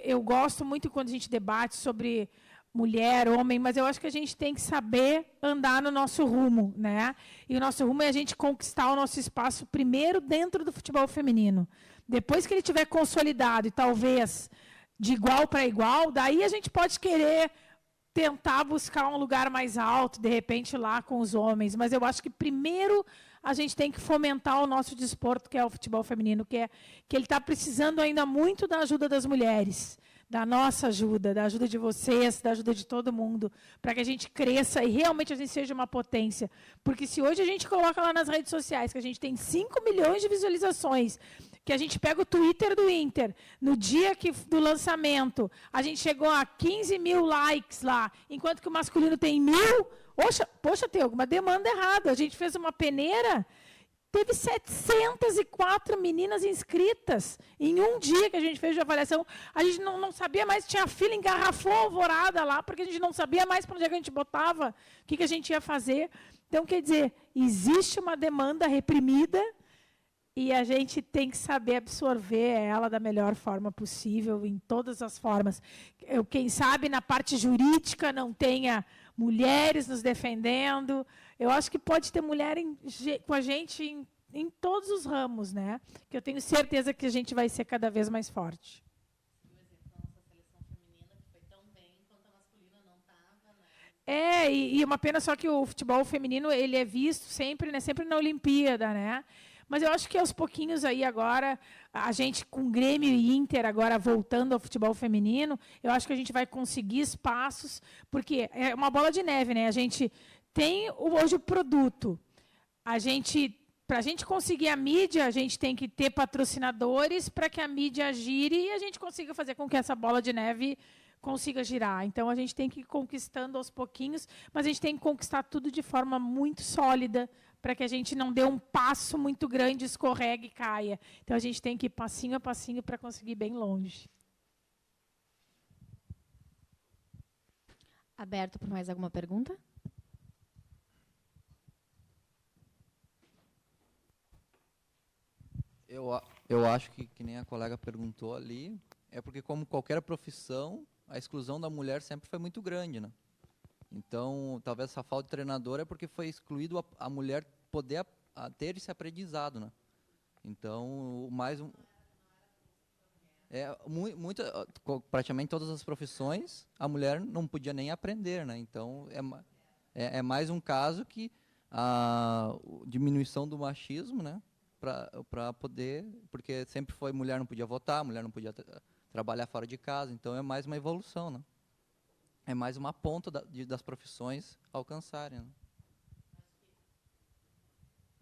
eu gosto muito quando a gente debate sobre mulher, homem, mas eu acho que a gente tem que saber andar no nosso rumo, né? E o nosso rumo é a gente conquistar o nosso espaço primeiro dentro do futebol feminino. Depois que ele estiver consolidado e talvez de igual para igual, daí a gente pode querer tentar buscar um lugar mais alto, de repente lá com os homens. Mas eu acho que primeiro a gente tem que fomentar o nosso desporto, que é o futebol feminino, que ele está precisando ainda muito da ajuda das mulheres, da nossa ajuda, da ajuda de vocês, da ajuda de todo mundo, para que a gente cresça e realmente a gente seja uma potência. Porque se hoje a gente coloca lá nas redes sociais que a gente tem 5 milhões de visualizações, que a gente pega o Twitter do Inter, no dia do lançamento, a gente chegou a 15 mil likes lá, enquanto que o masculino tem 1.000, poxa, tem alguma demanda errada. A gente fez uma peneira, teve 704 meninas inscritas em um dia que a gente fez de avaliação. A gente não sabia mais, tinha fila, engarrafou alvorada lá, porque a gente não sabia mais para onde é que a gente botava, o que a gente ia fazer. Então, quer dizer, existe uma demanda reprimida e a gente tem que saber absorver ela da melhor forma possível, em todas as formas. Quem sabe, na parte jurídica, não tenha mulheres nos defendendo. Eu acho que pode ter mulher com a gente em todos os ramos, né? Que eu tenho certeza que a gente vai ser cada vez mais forte. Por exemplo, a nossa seleção feminina, que foi tão bem enquanto a masculina não estava, né? E uma pena só que o futebol feminino ele é visto sempre, né? Sempre na Olimpíada, né? Mas eu acho que aos pouquinhos aí agora, a gente com Grêmio e Inter agora voltando ao futebol feminino, eu acho que a gente vai conseguir espaços, porque é uma bola de neve, né? A gente tem hoje o produto. Para a gente conseguir a mídia, a gente tem que ter patrocinadores para que a mídia gire e a gente consiga fazer com que essa bola de neve consiga girar. Então, a gente tem que ir conquistando aos pouquinhos, mas a gente tem que conquistar tudo de forma muito sólida para que a gente não dê um passo muito grande, escorregue e caia. Então, a gente tem que ir passinho a passinho para conseguir ir bem longe. Aberto para mais alguma pergunta? Eu acho que nem a colega perguntou ali, é porque, como qualquer profissão, a exclusão da mulher sempre foi muito grande, né? Então, talvez essa falta de treinador é porque foi excluído a mulher poder ter esse aprendizado, né? Então, praticamente todas as profissões, a mulher não podia nem aprender, né? Então, é mais um caso que a diminuição do machismo, né? Para poder, porque sempre foi mulher não podia votar, mulher não podia trabalhar fora de casa, então é mais uma evolução, né? É mais uma ponta das profissões alcançarem, né?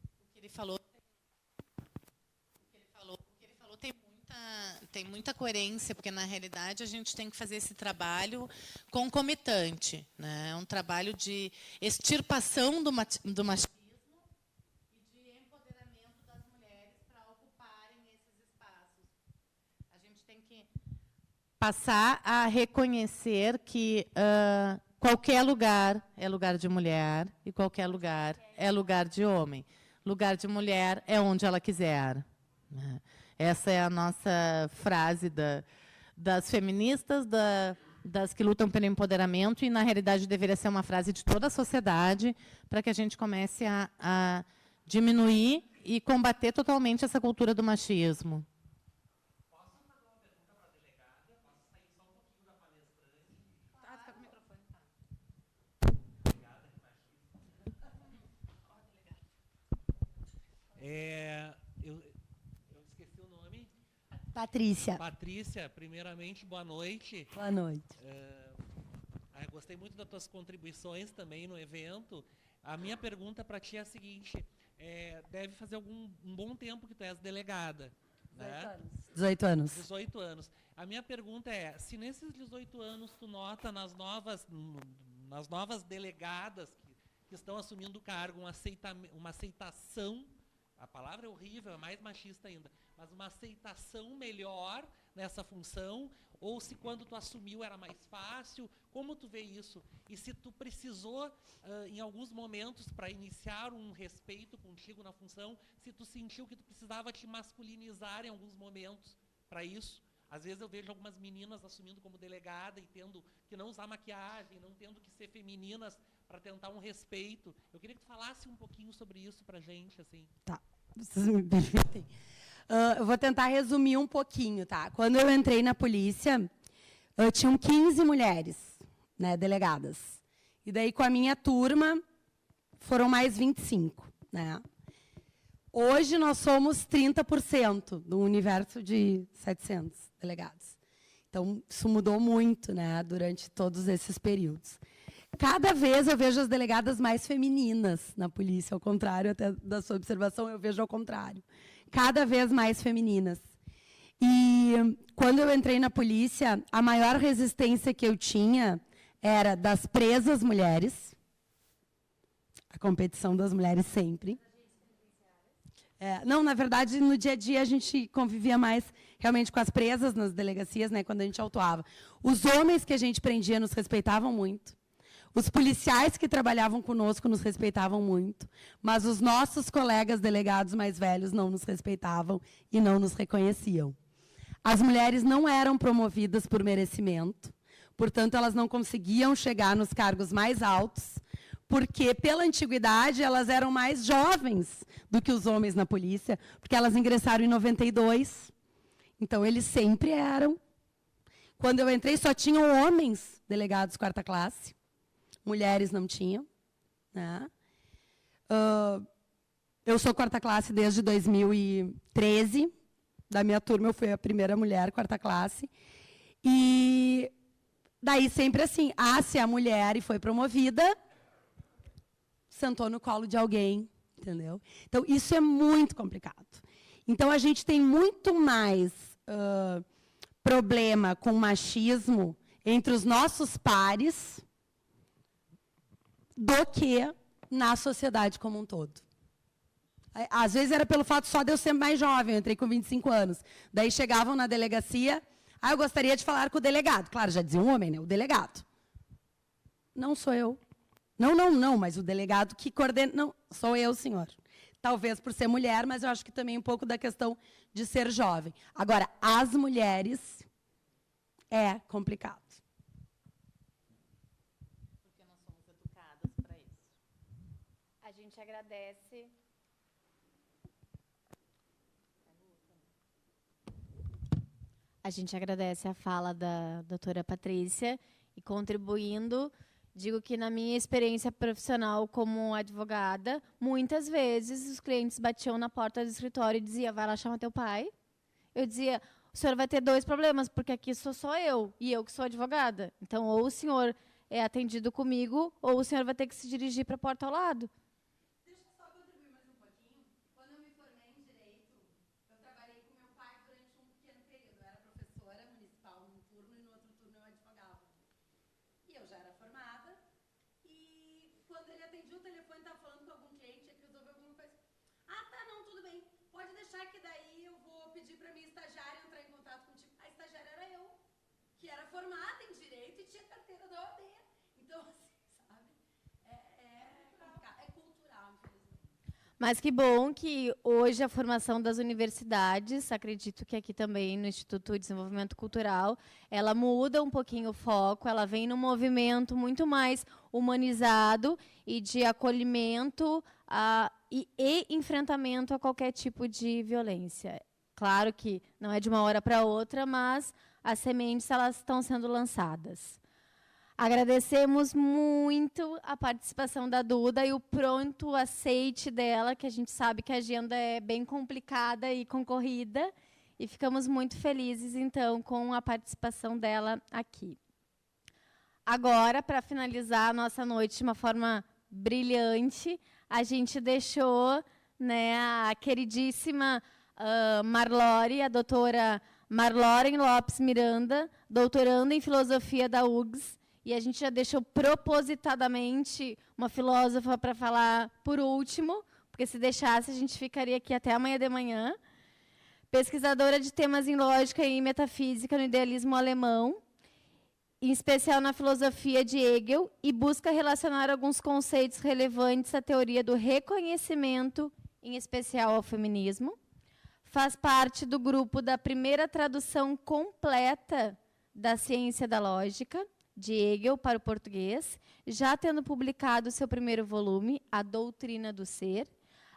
O que ele falou tem muita coerência, porque na realidade a gente tem que fazer esse trabalho concomitante, né? É um trabalho de extirpação do machismo e de empoderamento das mulheres para ocuparem esses espaços. A gente tem que Passar a reconhecer que qualquer lugar é lugar de mulher e qualquer lugar é lugar de homem. Lugar de mulher é onde ela quiser, né? Essa é a nossa frase das feministas, das que lutam pelo empoderamento, e, na realidade, deveria ser uma frase de toda a sociedade, para que a gente comece a diminuir e combater totalmente essa cultura do machismo. Eu esqueci o nome. Patrícia. Patrícia, primeiramente, boa noite. Boa noite. Gostei muito das tuas contribuições também no evento. A minha pergunta para ti é a seguinte: deve fazer um bom tempo que tu és delegada, 18 anos. 18 anos. A minha pergunta é, se nesses 18 anos tu nota nas novas delegadas que estão assumindo o cargo uma aceitação, a palavra é horrível, é mais machista ainda, mas uma aceitação melhor nessa função, ou se quando tu assumiu era mais fácil, como tu vê isso? E se tu precisou, em alguns momentos, para iniciar um respeito contigo na função, se tu sentiu que tu precisava te masculinizar em alguns momentos para isso? Às vezes eu vejo algumas meninas assumindo como delegada e tendo que não usar maquiagem, não tendo que ser femininas para tentar um respeito. Eu queria que tu falasse um pouquinho sobre isso para a gente, assim. Tá, vocês me permitem. Eu vou tentar resumir um pouquinho, tá? Quando eu entrei na polícia, tinham 15 mulheres, né, delegadas. E daí, com a minha turma, foram mais 25, né? Hoje, nós somos 30% do universo de 700 delegados. Então, isso mudou muito, né, durante todos esses períodos. Cada vez eu vejo as delegadas mais femininas na polícia, ao contrário até da sua observação, eu vejo ao contrário. Cada vez mais femininas. E quando eu entrei na polícia, a maior resistência que eu tinha era das presas mulheres, a competição das mulheres sempre. Não, na verdade, no dia a dia a gente convivia mais realmente com as presas nas delegacias, né, quando a gente autuava. Os homens que a gente prendia nos respeitavam muito. Os policiais que trabalhavam conosco nos respeitavam muito, mas os nossos colegas delegados mais velhos não nos respeitavam e não nos reconheciam. As mulheres não eram promovidas por merecimento, portanto, elas não conseguiam chegar nos cargos mais altos, porque, pela antiguidade, elas eram mais jovens do que os homens na polícia, porque elas ingressaram em 92. Então, eles sempre eram. Quando eu entrei, só tinham homens delegados quarta classe. Mulheres não tinham, né? Eu sou quarta classe desde 2013. Da minha turma, eu fui a primeira mulher quarta classe. E daí sempre assim, se a mulher e foi promovida, sentou no colo de alguém, entendeu? Então, isso é muito complicado. Então, a gente tem muito mais problema com machismo entre os nossos pares do que na sociedade como um todo. Às vezes era pelo fato só de eu ser mais jovem, eu entrei com 25 anos. Daí chegavam na delegacia, eu gostaria de falar com o delegado. Claro, já dizia um homem, né? O delegado. Não sou eu. Não, mas o delegado que coordena... Não, sou eu, senhor. Talvez por ser mulher, mas eu acho que também um pouco da questão de ser jovem. Agora, as mulheres é complicado. Porque nós somos educadas para isso. A gente agradece. A gente agradece a fala da doutora Patrícia e contribuindo, digo que na minha experiência profissional como advogada, muitas vezes os clientes batiam na porta do escritório e diziam, vai lá chamar teu pai. Eu dizia, o senhor vai ter 2 problemas, porque aqui sou só eu, e eu que sou advogada. Então, ou o senhor é atendido comigo, ou o senhor vai ter que se dirigir para a porta ao lado. Deixa eu só contribuir mais um pouquinho. Quando eu me formei em Direito, eu trabalhei com meu pai durante um pequeno período. Eu era professora municipal num turno e no outro turno eu advogava. E eu já era formada. E quando ele atendia o telefone, estava falando com algum cliente, tinha que resolver alguma coisa. Tá, não, tudo bem. Pode deixar que daí eu vou pedir para minha estagiária entrar em contato contigo. A estagiária era eu, que era formada em Direito e tinha carteira da OAB. Então, assim, sabe? É complicado. É cultural, infelizmente. Mas que bom que hoje a formação das universidades, acredito que aqui também no Instituto de Desenvolvimento Cultural, ela muda um pouquinho o foco, ela vem num movimento muito mais humanizado e de acolhimento e enfrentamento a qualquer tipo de violência. Claro que não é de uma hora para outra, mas as sementes elas estão sendo lançadas. Agradecemos muito a participação da Duda e o pronto aceite dela, que a gente sabe que a agenda é bem complicada e concorrida, e ficamos muito felizes, então, com a participação dela aqui. Agora, para finalizar a nossa noite de uma forma brilhante, a gente deixou, né, a queridíssima Marlore, a doutora Marloren Lopes Miranda, doutoranda em filosofia da UGS, e a gente já deixou propositadamente uma filósofa para falar por último, porque se deixasse a gente ficaria aqui até amanhã de manhã. Pesquisadora de temas em lógica e metafísica no idealismo alemão, em especial na filosofia de Hegel, e busca relacionar alguns conceitos relevantes à teoria do reconhecimento, em especial ao feminismo. Faz parte do grupo da primeira tradução completa da ciência da lógica, de Hegel para o português, já tendo publicado seu primeiro volume, A Doutrina do Ser,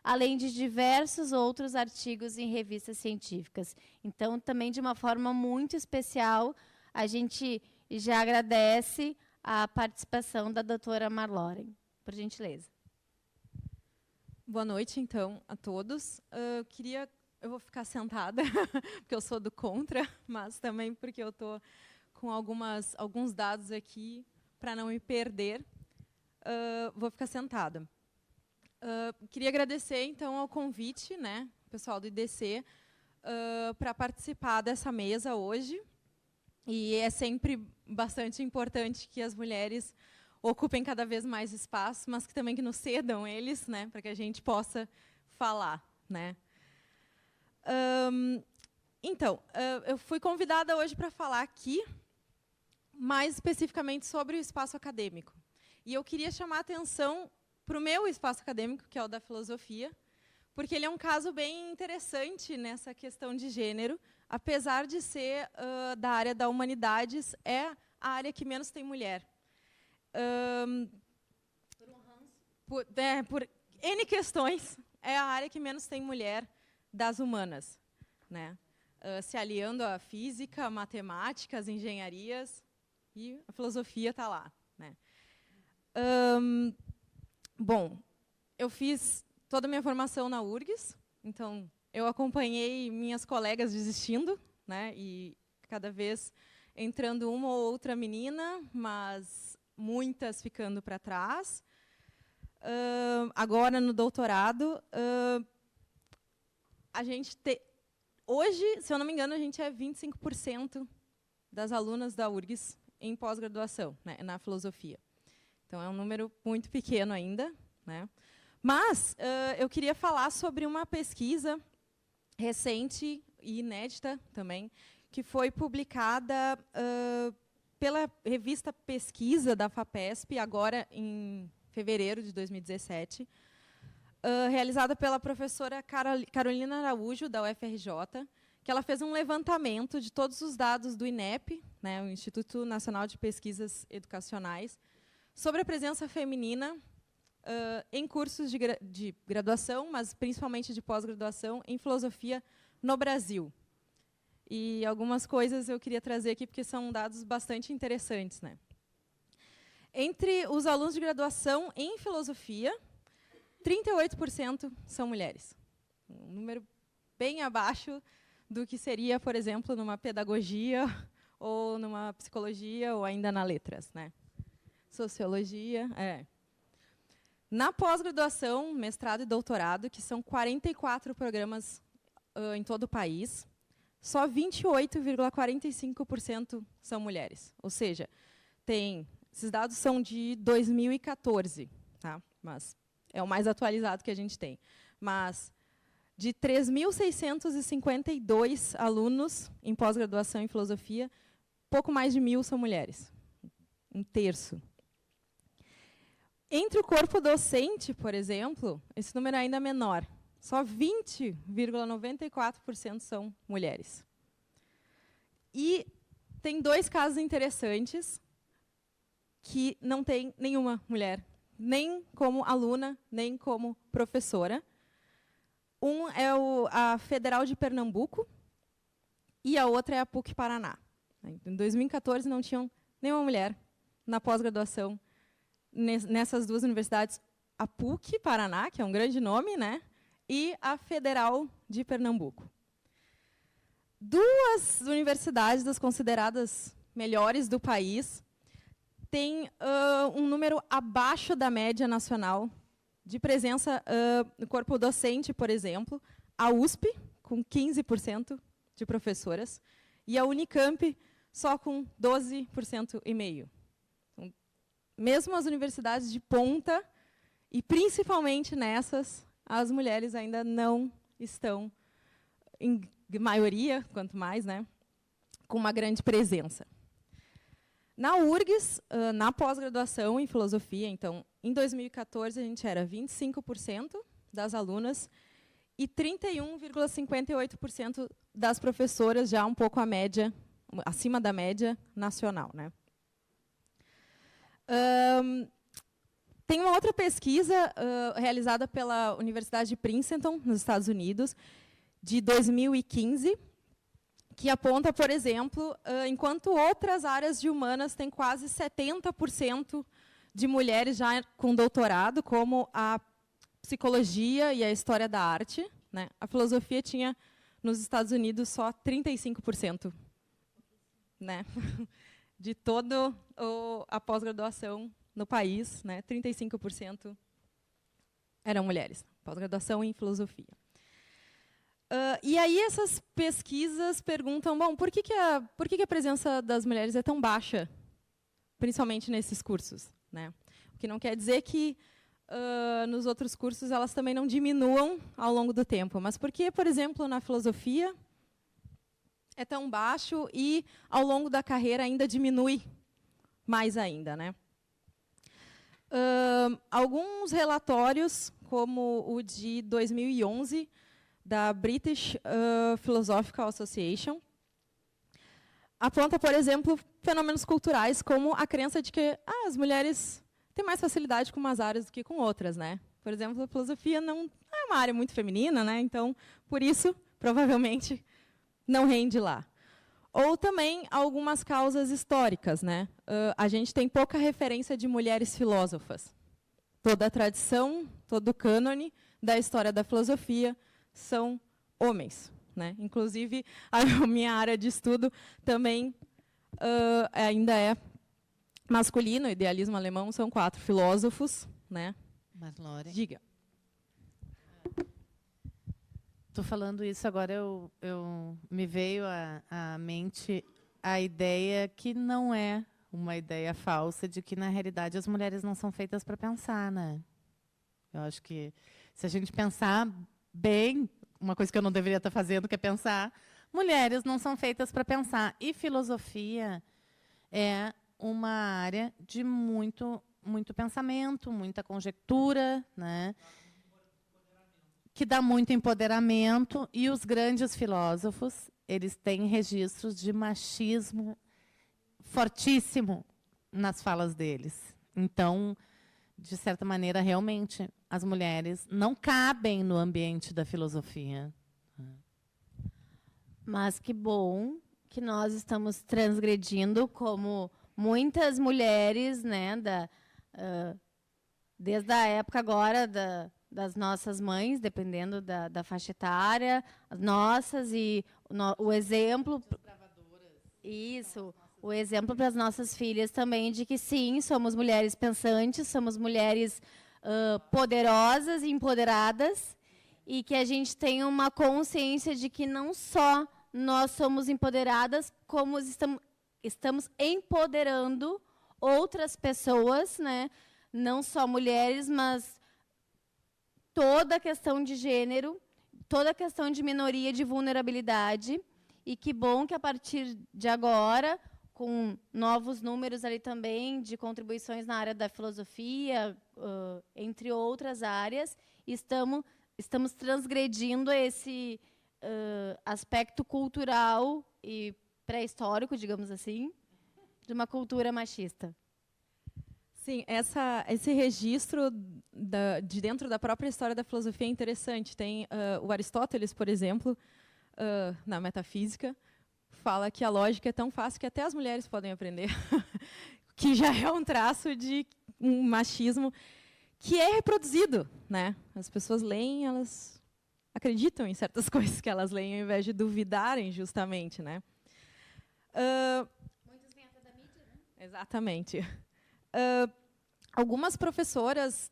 além de diversos outros artigos em revistas científicas. Então, também de uma forma muito especial, a gente já agradece a participação da doutora Marloren. Por gentileza. Boa noite, então, a todos. Eu vou ficar sentada, porque eu sou do contra, mas também porque eu estou com alguns dados aqui para não me perder. Vou ficar sentada. Queria agradecer, então, ao convite, né, pessoal do IDC, para participar dessa mesa hoje. E é sempre bastante importante que as mulheres ocupem cada vez mais espaço, mas que também que nos cedam eles, né, para que a gente possa falar, né. Então, eu fui convidada hoje para falar aqui, mais especificamente sobre o espaço acadêmico. E eu queria chamar a atenção para o meu espaço acadêmico, que é o da filosofia, porque ele é um caso bem interessante nessa questão de gênero, apesar de ser da área da humanidades, é a área que menos tem mulher. Por N questões, é a área que menos tem mulher das humanas, né? Se aliando à física, à matemática, às engenharias, e a filosofia está lá, né? Bom, eu fiz toda a minha formação na URGS, então eu acompanhei minhas colegas desistindo, né, e cada vez entrando uma ou outra menina, mas muitas ficando para trás. Agora, no doutorado, a gente hoje, se eu não me engano, a gente é 25% das alunas da URGS em pós-graduação, né, na filosofia. Então, é um número muito pequeno ainda, né? Mas eu queria falar sobre uma pesquisa recente e inédita também, que foi publicada pela revista Pesquisa da FAPESP, agora em fevereiro de 2017, realizada pela professora Carolina Araújo, da UFRJ, que ela fez um levantamento de todos os dados do INEP, né, o Instituto Nacional de Pesquisas Educacionais, sobre a presença feminina em cursos de graduação, mas principalmente de pós-graduação, em filosofia no Brasil. E algumas coisas eu queria trazer aqui, porque são dados bastante interessantes, né? Entre os alunos de graduação em filosofia, 38% são mulheres. Um número bem abaixo do que seria, por exemplo, numa pedagogia, ou numa psicologia, ou ainda na letras, né? Sociologia, Na pós-graduação, mestrado e doutorado, que são 44 programas em todo o país, só 28,45% são mulheres. Ou seja, esses dados são de 2014, tá? Mas é o mais atualizado que a gente tem. Mas de 3.652 alunos em pós-graduação em filosofia, pouco mais de 1.000 são mulheres. Um terço. Entre o corpo docente, por exemplo, esse número é ainda menor. Só 20,94% são mulheres. E tem 2 casos interessantes que não tem nenhuma mulher, nem como aluna, nem como professora. Um é a Federal de Pernambuco e a outra é a PUC Paraná. Em 2014 não tinham nenhuma mulher na pós-graduação nessas 2 universidades, a PUC Paraná, que é um grande nome, né, e a Federal de Pernambuco. 2 universidades das consideradas melhores do país têm um número abaixo da média nacional de presença no corpo docente, por exemplo, a USP, com 15% de professoras, e a Unicamp, só com 12,5%. Então, mesmo as universidades de ponta, e principalmente nessas, as mulheres ainda não estão, em maioria, quanto mais, né, com uma grande presença. Na URGS, na pós-graduação em filosofia, então, em 2014, a gente era 25% das alunas e 31,58% das professoras, já um pouco acima da média nacional, né? Tem uma outra pesquisa realizada pela Universidade de Princeton, nos Estados Unidos, de 2015, que aponta, por exemplo, enquanto outras áreas de humanas têm quase 70% de mulheres já com doutorado, como a psicologia e a história da arte, né, a filosofia tinha, nos Estados Unidos, só 35%, né, de toda a pós-graduação no país, né, 35% eram mulheres, pós-graduação em filosofia. E aí essas pesquisas perguntam, bom, por que a presença das mulheres é tão baixa, principalmente nesses cursos, né? O que não quer dizer que nos outros cursos elas também não diminuam ao longo do tempo, mas por que, por exemplo, na filosofia é tão baixo e ao longo da carreira ainda diminui mais ainda, né? Alguns relatórios, como o de 2011, da British Philosophical Association, aponta, por exemplo, fenômenos culturais como a crença de que as mulheres têm mais facilidade com umas áreas do que com outras, né? Por exemplo, a filosofia não é uma área muito feminina, né? Então, por isso, provavelmente, não rende lá. Ou também algumas causas históricas, né? A gente tem pouca referência de mulheres filósofas. Toda a tradição, todo o cânone da história da filosofia são homens, né? Inclusive, a minha área de estudo também ainda é masculino, idealismo alemão, são 4 filósofos, né? Marlore. Diga. Estou falando isso agora, eu me veio à mente a ideia que não é uma ideia falsa de que, na realidade, as mulheres não são feitas para pensar, né? Eu acho que, se a gente pensar bem, uma coisa que eu não deveria estar fazendo, que é pensar, mulheres não são feitas para pensar. E filosofia é uma área de muito pensamento, muita conjectura, né? Que dá muito empoderamento, e os grandes filósofos, eles têm registros de machismo fortíssimo nas falas deles. Então, de certa maneira, realmente, as mulheres não cabem no ambiente da filosofia. Mas que bom que nós estamos transgredindo, como muitas mulheres, né, desde a época agora das nossas mães, dependendo da faixa etária, as nossas, e o exemplo... Isso, o exemplo para as nossas filhas também de que, sim, somos mulheres pensantes, somos mulheres poderosas e empoderadas, e que a gente tem uma consciência de que não só nós somos empoderadas, como estamos empoderando outras pessoas, né? Não só mulheres, mas toda a questão de gênero, toda a questão de minoria, de vulnerabilidade. E que bom que, a partir de agora, com novos números ali também de contribuições na área da filosofia, entre outras áreas, estamos transgredindo esse aspecto cultural e pré-histórico, digamos assim, de uma cultura machista. Sim, esse registro de dentro da própria história da filosofia é interessante. Tem o Aristóteles, por exemplo, na metafísica, fala que a lógica é tão fácil que até as mulheres podem aprender, que já é um traço de um machismo que é reproduzido, né? As pessoas leem, elas acreditam em certas coisas que elas leem, ao invés de duvidarem, justamente, né? Muitos vêm até da mídia, né? Exatamente. Algumas professoras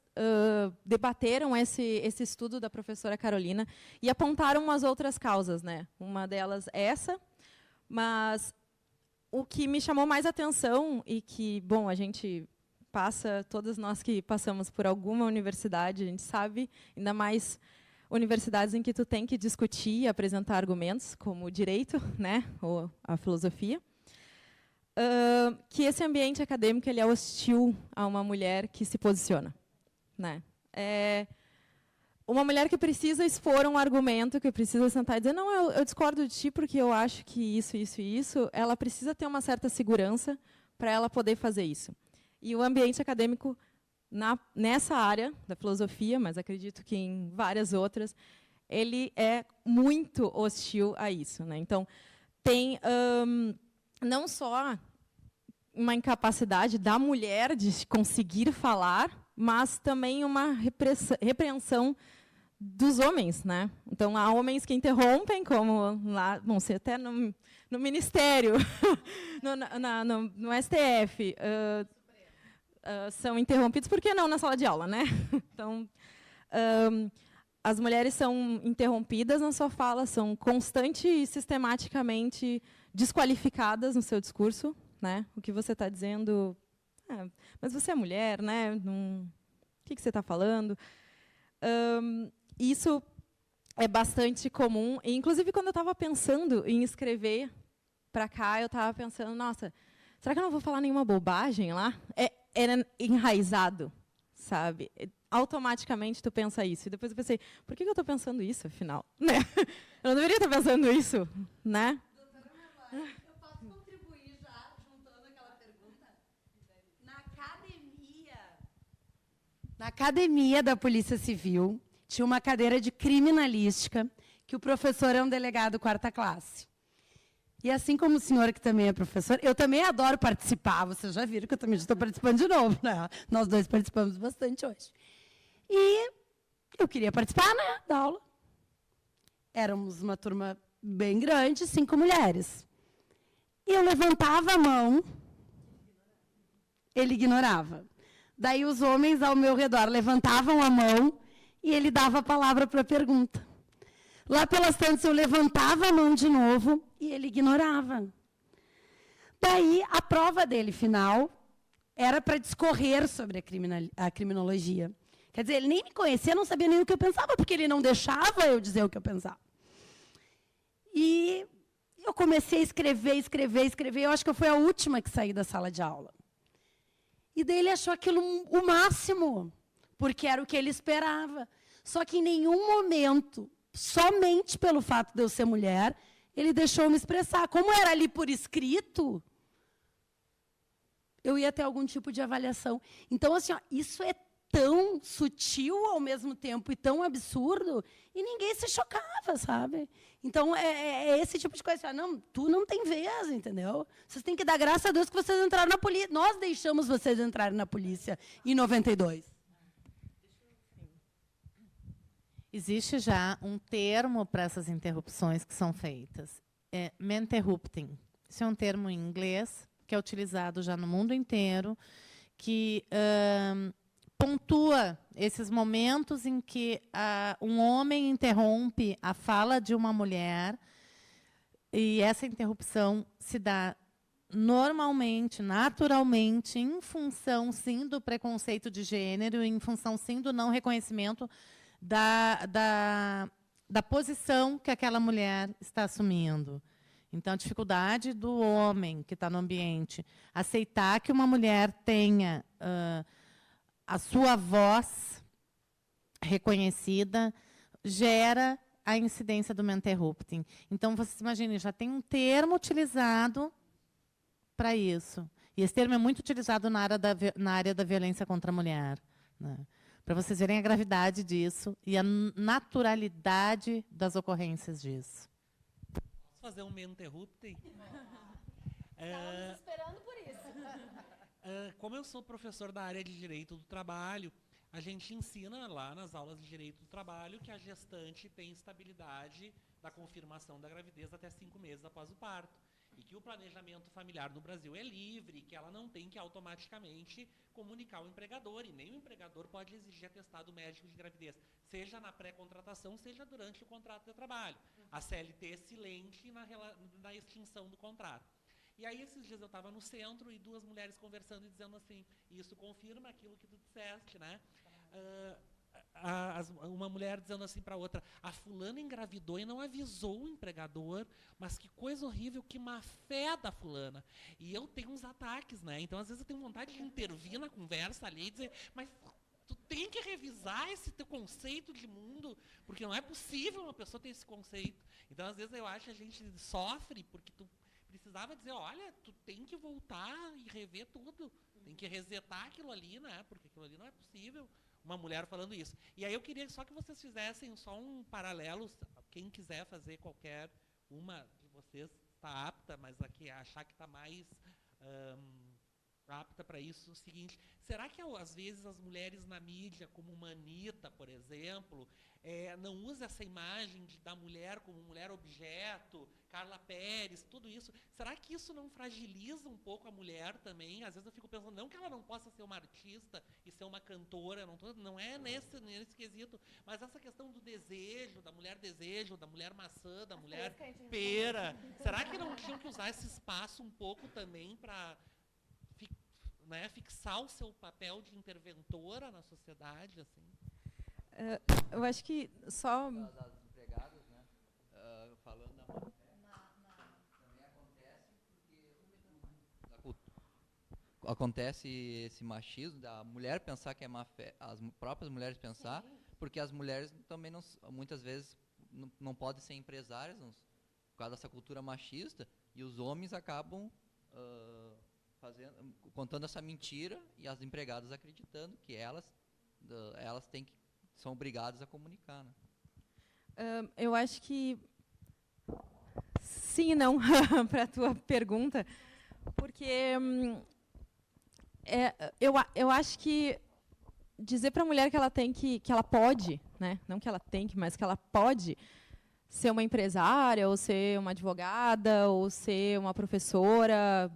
debateram esse estudo da professora Carolina e apontaram umas outras causas, né? Uma delas é essa, mas o que me chamou mais atenção e que, bom, a gente passa, todas nós que passamos por alguma universidade, a gente sabe, ainda mais universidades em que tu tem que discutir e apresentar argumentos, como o direito, né, ou a filosofia, que esse ambiente acadêmico ele é hostil a uma mulher que se posiciona, né? É uma mulher que precisa expor um argumento, que precisa sentar e dizer, não, eu discordo de ti porque eu acho que isso, isso e isso, ela precisa ter uma certa segurança para ela poder fazer isso. E o ambiente acadêmico, nessa área da filosofia, mas acredito que em várias outras, ele é muito hostil a isso, né? Então, tem não só uma incapacidade da mulher de conseguir falar, mas também uma repreensão dos homens, né? Então, há homens que interrompem, como lá, bom, você até no Ministério, no STF, são interrompidos, por que não na sala de aula, né? Então, as mulheres são interrompidas na sua fala, são constante e sistematicamente desqualificadas no seu discurso, né? O que você está dizendo, mas você é mulher, né? O que você está falando? Isso é bastante comum. E, inclusive, quando eu estava pensando em escrever para cá, eu estava pensando, nossa, será que eu não vou falar nenhuma bobagem lá? Era enraizado, sabe? Automaticamente tu pensa isso. E depois eu pensei, por que eu estou pensando isso, afinal? Né? Eu não deveria estar pensando isso, né? Doutora Marlore, eu posso contribuir já, juntando aquela pergunta? Na academia da Polícia Civil, tinha uma cadeira de criminalística, que o professor é um delegado quarta classe. E assim como o senhor, que também é professor, eu também adoro participar. Vocês já viram que eu também estou participando de novo, né? Nós dois participamos bastante hoje. E Eu queria participar, né, da aula. Éramos uma turma bem grande, 5 mulheres. E eu levantava a mão, ele ignorava. Daí os homens ao meu redor levantavam a mão e ele dava a palavra para a pergunta. Lá pelas tantas eu levantava a mão de novo e ele ignorava. Daí a prova dele final era para discorrer sobre a criminologia. Quer dizer, ele nem me conhecia, não sabia nem o que eu pensava, porque ele não deixava eu dizer o que eu pensava. E eu comecei a escrever. Eu acho que eu fui a última que saí da sala de aula. E daí ele achou aquilo o máximo, porque era o que ele esperava. Só que em nenhum momento, somente pelo fato de eu ser mulher, ele deixou eu me expressar. Como era ali por escrito, eu ia ter algum tipo de avaliação. Então, assim, ó, isso é tão sutil ao mesmo tempo e tão absurdo, e ninguém se chocava, sabe? Então, é esse tipo de coisa. Não, tu não tem vez, entendeu? Vocês têm que dar graças a Deus que vocês entraram na polícia. Nós deixamos vocês entrarem na polícia em 92. Existe já um termo para essas interrupções que são feitas. É menterrupting. Isso é um termo em inglês que é utilizado já no mundo inteiro, que pontua esses momentos em que um homem interrompe a fala de uma mulher, e essa interrupção se dá normalmente, naturalmente, em função, sim, do preconceito de gênero, em função, sim, do não reconhecimento da posição que aquela mulher está assumindo. Então, a dificuldade do homem que está no ambiente aceitar que uma mulher tenha a sua voz reconhecida gera a incidência do menterrupting. Então, vocês imaginem, já tem um termo utilizado para isso. E esse termo é muito utilizado na área da violência contra a mulher, né? Para vocês verem a gravidade disso e a naturalidade das ocorrências disso. Posso fazer um menterrupting? Estávamos esperando por isso. Como eu sou professor da área de Direito do Trabalho, a gente ensina lá nas aulas de Direito do Trabalho que a gestante tem estabilidade da confirmação da gravidez até 5 meses após o parto. E que o planejamento familiar no Brasil é livre, que ela não tem que automaticamente comunicar ao empregador, e nem o empregador pode exigir atestado médico de gravidez, seja na pré-contratação, seja durante o contrato de trabalho. A CLT é silente na extinção do contrato. E aí, esses dias eu estava no centro e 2 mulheres conversando e dizendo assim, isso confirma aquilo que tu disseste, né? Uma mulher dizendo assim para a outra, a fulana engravidou e não avisou o empregador, mas que coisa horrível, que má fé da fulana. E eu tenho uns ataques, né? Então, às vezes, eu tenho vontade de intervir na conversa ali e dizer, mas tu tem que revisar esse teu conceito de mundo, porque não é possível uma pessoa ter esse conceito. Então, às vezes, eu acho que a gente sofre porque tu precisava dizer, olha, tu tem que voltar e rever tudo, tem que resetar aquilo ali, né? Porque aquilo ali não é possível. Uma mulher falando isso. E aí eu queria só que vocês fizessem só um paralelo, quem quiser fazer qualquer uma de vocês está apta, mas aqui achar que está mais apta para isso, o seguinte, será que às vezes as mulheres na mídia, como uma Anitta, por exemplo, não usa essa imagem da mulher como mulher objeto, Carla Pérez, tudo isso, será que isso não fragiliza um pouco a mulher também? Às vezes eu fico pensando, não que ela não possa ser uma artista e ser uma cantora, não é nesse quesito, mas essa questão do desejo, da mulher maçã, da mulher pera, será que não tinham que usar esse espaço um pouco também para fixar o seu papel de interventora na sociedade, assim? Eu acho que só... As empregadas, né? Falando da má fé, também acontece porque acontece esse machismo da mulher pensar que é má fé, as próprias mulheres pensar, porque as mulheres também muitas vezes não podem ser empresárias por causa dessa cultura machista, e os homens acabam contando essa mentira e as empregadas acreditando que elas são obrigadas a comunicar, né? Eu acho que sim e não para a tua pergunta, porque eu acho que dizer para a mulher que ela pode, né? Não que ela tem que, mas que ela pode ser uma empresária, ou ser uma advogada, ou ser uma professora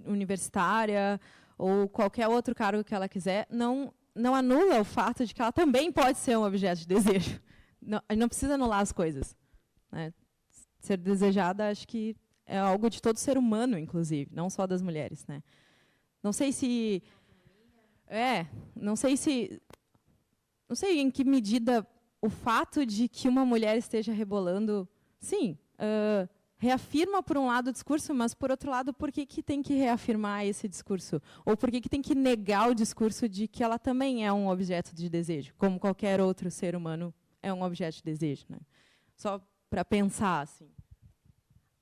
universitária, ou qualquer outro cargo que ela quiser, não anula o fato de que ela também pode ser um objeto de desejo. Não precisa anular as coisas, né? Ser desejada, acho que é algo de todo ser humano, inclusive, não só das mulheres, né? Não sei em que medida o fato de que uma mulher esteja rebolando, sim, reafirma, por um lado, o discurso, mas, por outro lado, por que tem que reafirmar esse discurso? Ou por que tem que negar o discurso de que ela também é um objeto de desejo, como qualquer outro ser humano é um objeto de desejo, né? Só para pensar, assim.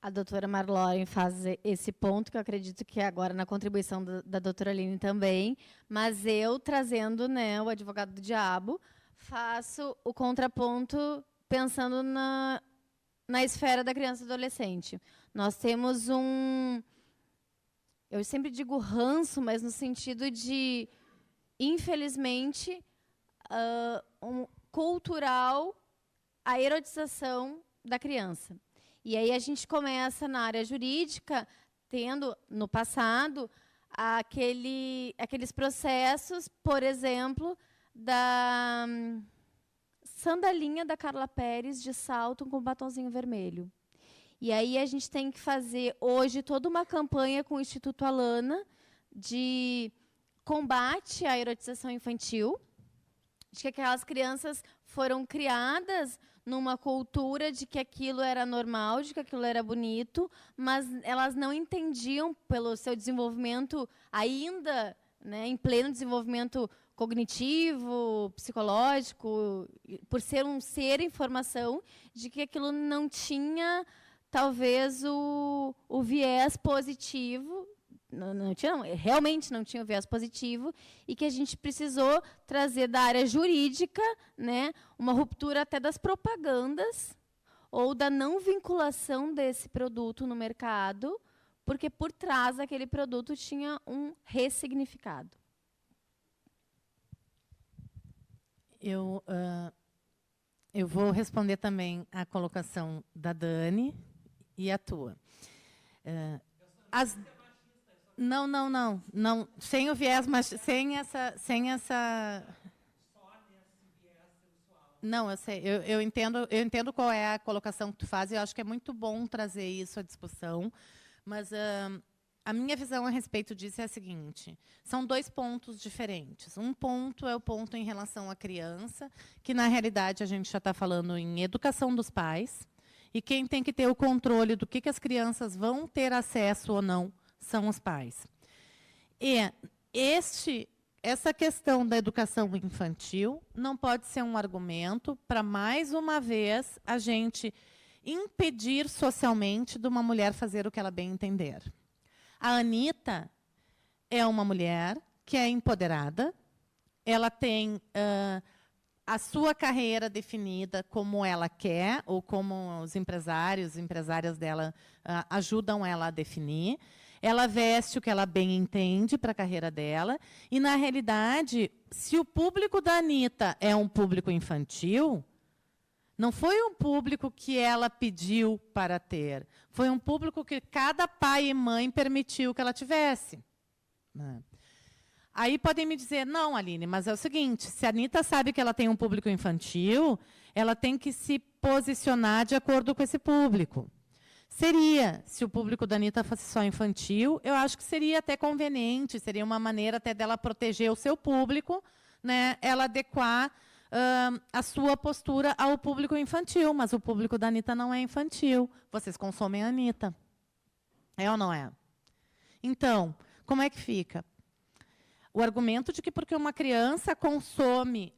A doutora Marloren faz esse ponto, que eu acredito que é agora na contribuição da doutora Aline também, mas eu, trazendo, né, o advogado do diabo, faço o contraponto pensando na esfera da criança e do adolescente. Nós temos eu sempre digo ranço, mas no sentido de, infelizmente, cultural, a erotização da criança. E aí a gente começa na área jurídica, tendo, no passado, aqueles processos, por exemplo, da sandalinha da Carla Pérez de salto com batonzinho vermelho. E aí a gente tem que fazer, hoje, toda uma campanha com o Instituto Alana de combate à erotização infantil, de que aquelas crianças foram criadas numa cultura de que aquilo era normal, de que aquilo era bonito, mas elas não entendiam, pelo seu desenvolvimento ainda, né, em pleno desenvolvimento cognitivo, psicológico, por ser um ser em formação, de que aquilo não tinha, talvez, o viés positivo, realmente não tinha o viés positivo, e que a gente precisou trazer da área jurídica, né, uma ruptura até das propagandas, ou da não vinculação desse produto no mercado, porque por trás daquele produto tinha um ressignificado. Eu vou responder também a colocação da Dani e a tua. Não, sem o viés, mas sem essa. Não, eu sei, eu entendo qual é a colocação que tu faz, e eu acho que é muito bom trazer isso à discussão, mas a minha visão a respeito disso é a seguinte: são dois pontos diferentes. Um ponto é o ponto em relação à criança, que, na realidade, a gente já está falando em educação dos pais, e quem tem que ter o controle do que as crianças vão ter acesso ou não são os pais. E essa questão da educação infantil não pode ser um argumento para, mais uma vez, a gente impedir socialmente de uma mulher fazer o que ela bem entender. A Anitta é uma mulher que é empoderada, ela tem a sua carreira definida como ela quer, ou como os empresários e empresárias dela ajudam ela a definir. Ela veste o que ela bem entende para a carreira dela. E, na realidade, se o público da Anitta é um público infantil, não foi um público que ela pediu para ter. Foi um público que cada pai e mãe permitiu que ela tivesse. Aí podem me dizer, não, Aline, mas é o seguinte, se a Anitta sabe que ela tem um público infantil, ela tem que se posicionar de acordo com esse público. Seria, se o público da Anitta fosse só infantil, eu acho que seria até conveniente, seria uma maneira até dela proteger o seu público, né, ela adequar a sua postura ao público infantil, mas o público da Anitta não é infantil. Vocês consomem a Anitta. É ou não é? Então, como é que fica? O argumento de que porque uma criança consome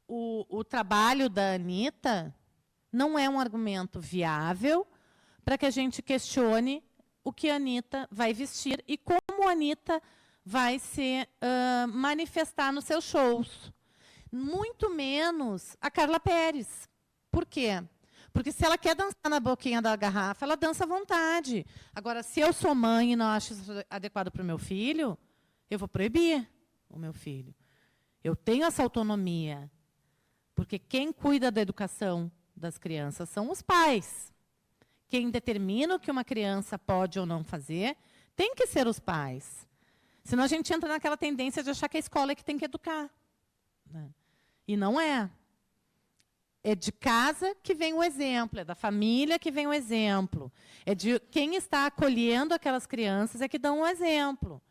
o trabalho da Anitta não é um argumento viável para que a gente questione o que a Anitta vai vestir e como a Anitta vai se manifestar nos seus shows. Muito menos a Carla Pérez. Por quê? Porque se ela quer dançar na boquinha da garrafa, ela dança à vontade. Agora, se eu sou mãe e não acho isso adequado para o meu filho, eu vou proibir o meu filho. Eu tenho essa autonomia, porque quem cuida da educação das crianças são os pais. Quem determina o que uma criança pode ou não fazer tem que ser os pais. Senão a gente entra naquela tendência de achar que a escola é que tem que educar, né? E não é. É de casa que vem o exemplo, é da família que vem o exemplo. É de quem está acolhendo aquelas crianças é que dão o exemplo.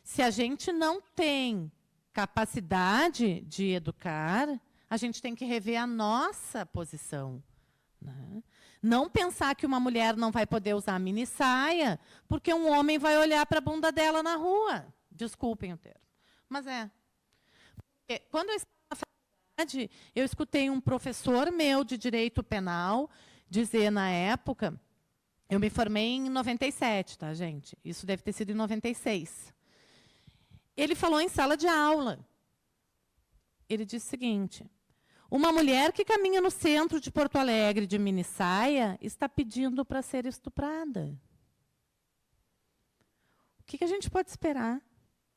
Se a gente não tem capacidade de educar, a gente tem que rever a nossa posição, né? Não pensar que uma mulher não vai poder usar mini saia porque um homem vai olhar para a bunda dela na rua. Desculpem o termo. Mas é. Quando eu estava na faculdade, eu escutei um professor meu de direito penal dizer na época, eu me formei em 97, tá, gente? Isso deve ter sido em 96. Ele falou em sala de aula. Ele disse o seguinte: uma mulher que caminha no centro de Porto Alegre de mini saia está pedindo para ser estuprada. O que a gente pode esperar?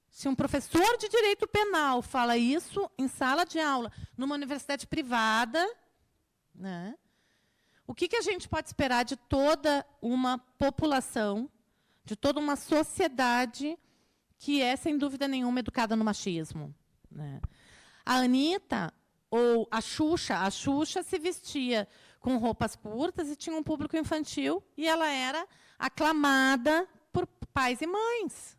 Se um professor de direito penal fala isso em sala de aula, numa universidade privada, né, o que a gente pode esperar de toda uma população, de toda uma sociedade que é, sem dúvida nenhuma, educada no machismo, né? A Anitta, ou a Xuxa se vestia com roupas curtas e tinha um público infantil, e ela era aclamada por pais e mães.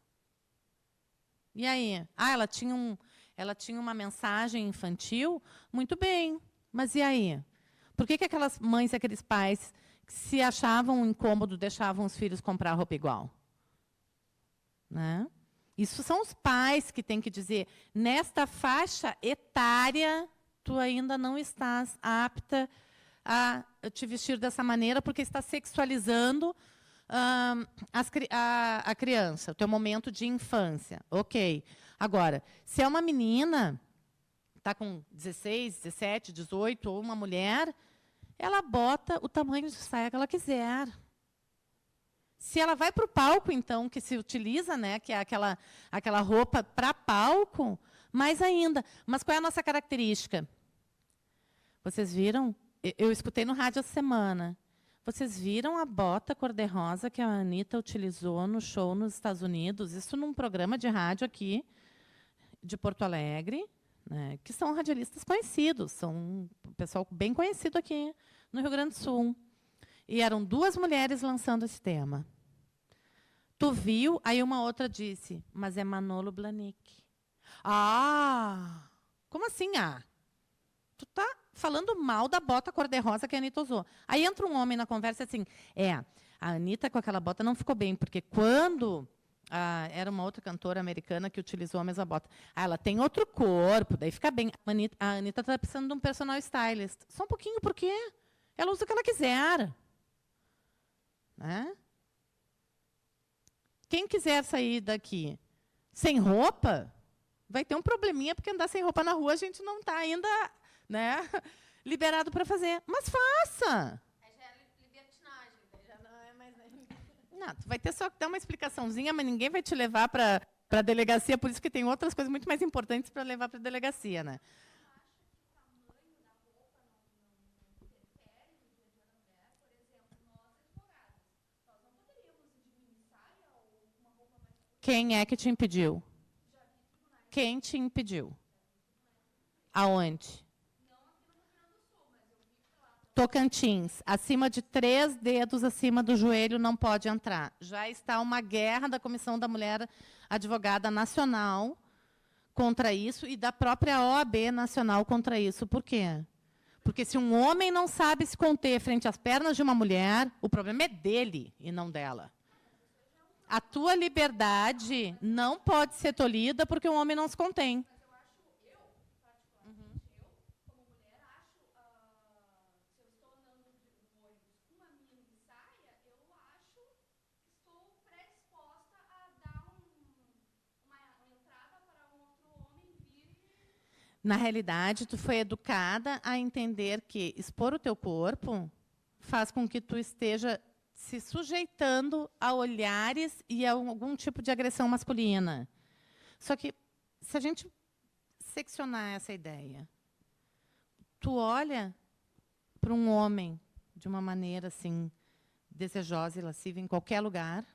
E aí? Ela tinha uma mensagem infantil? Muito bem. Mas e aí? Por que aquelas mães e aqueles pais que se achavam incômodo deixavam os filhos comprar roupa igual? Né? Isso são os pais que têm que dizer, nesta faixa etária, tu ainda não estás apta a te vestir dessa maneira porque está sexualizando a criança, o teu momento de infância. Ok. Agora, se é uma menina, está com 16, 17, 18, ou uma mulher, ela bota o tamanho de saia que ela quiser. Se ela vai para o palco, então, que se utiliza, né, que é aquela roupa para palco, mais ainda. Mas qual é a nossa característica? Vocês viram? Eu escutei no rádio essa semana. Vocês viram a bota cor-de-rosa que a Anitta utilizou no show nos Estados Unidos? Isso num programa de rádio aqui, de Porto Alegre, né, que são radialistas conhecidos, são um pessoal bem conhecido aqui no Rio Grande do Sul. E eram duas mulheres lançando esse tema. Tu viu? Aí uma outra disse, mas é Manolo Blahnik. Ah! Como assim, ah? Tu tá falando mal da bota cor-de-rosa que a Anitta usou. Aí entra um homem na conversa assim, a Anitta com aquela bota não ficou bem, porque quando era uma outra cantora americana que utilizou a mesma bota, ela tem outro corpo, daí fica bem. A Anitta está precisando de um personal stylist. Só um pouquinho, por quê? Ela usa o que ela quiser. Né? Quem quiser sair daqui sem roupa, vai ter um probleminha, porque andar sem roupa na rua a gente não está ainda, né, liberado para fazer. Mas faça! Já é libertinagem, já não é mais... Não, tu vai ter só que dar uma explicaçãozinha, mas ninguém vai te levar para a delegacia, por isso que tem outras coisas muito mais importantes para levar para a delegacia, né? Quem é que te impediu? Quem te impediu? Aonde? Tocantins. Acima de 3 dedos acima do joelho não pode entrar. Já está uma guerra da Comissão da Mulher Advogada Nacional contra isso e da própria OAB Nacional contra isso. Por quê? Porque se um homem não sabe se conter frente às pernas de uma mulher, o problema é dele e não dela. A tua liberdade não pode ser tolhida porque um homem não se contém. Na realidade, tu foi educada a entender que expor o teu corpo faz com que tu esteja se sujeitando a olhares e a algum tipo de agressão masculina. Só que, se a gente seccionar essa ideia. Tu olha para um homem de uma maneira assim desejosa e lasciva em qualquer lugar.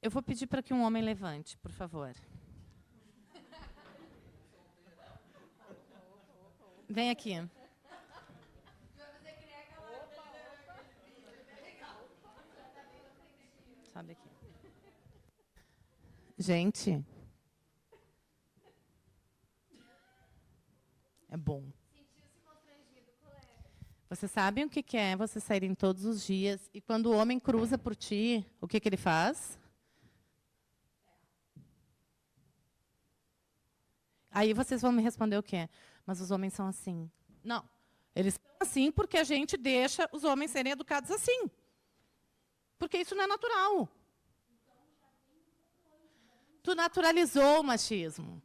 Eu vou pedir para que um homem levante, por favor. Vem aqui. Sobe aqui. Gente, é bom. Vocês sabem o que é vocês saírem todos os dias e quando o homem cruza por ti, o que ele faz? Aí vocês vão me responder o quê? Mas os homens são assim. Não, eles são assim porque a gente deixa os homens serem educados assim. Porque isso não é natural. Tu naturalizou o machismo.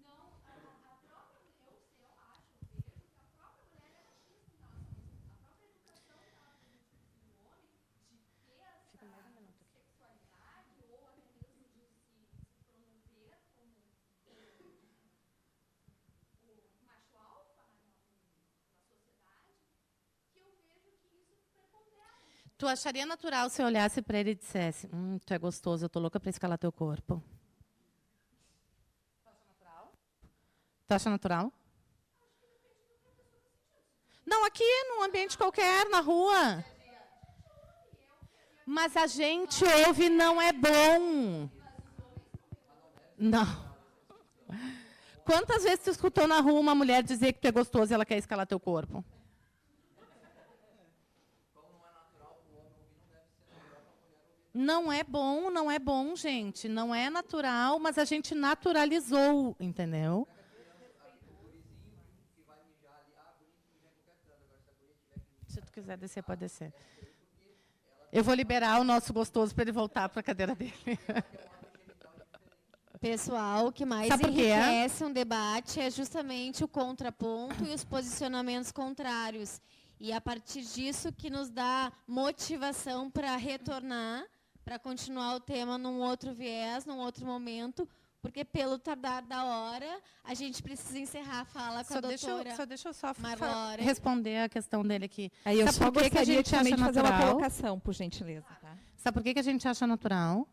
Tu acharia natural se eu olhasse para ele e dissesse, tu é gostoso, eu tô louca para escalar teu corpo? Tu acha natural? Não, aqui, num ambiente qualquer, na rua. Mas a gente ouve não é bom. Não. Quantas vezes tu escutou na rua uma mulher dizer que tu é gostoso e ela quer escalar teu corpo? Não é bom, gente. Não é natural, mas a gente naturalizou, entendeu? Se tu quiser descer, pode descer. Eu vou liberar o nosso gostoso para ele voltar para a cadeira dele. Pessoal, o que mais enriquece um debate é justamente o contraponto e os posicionamentos contrários. E a partir disso que nos dá motivação para retornar, para continuar o tema num outro viés, num outro momento, porque pelo tardar da hora, a gente precisa encerrar a fala com a doutora. Deixa eu só Marlore. responder a questão dele aqui. Aí eu Sabe só por que gostaria a gente acha de fazer uma natural? colocação, por gentileza. Tá? Sabe por que a gente acha natural?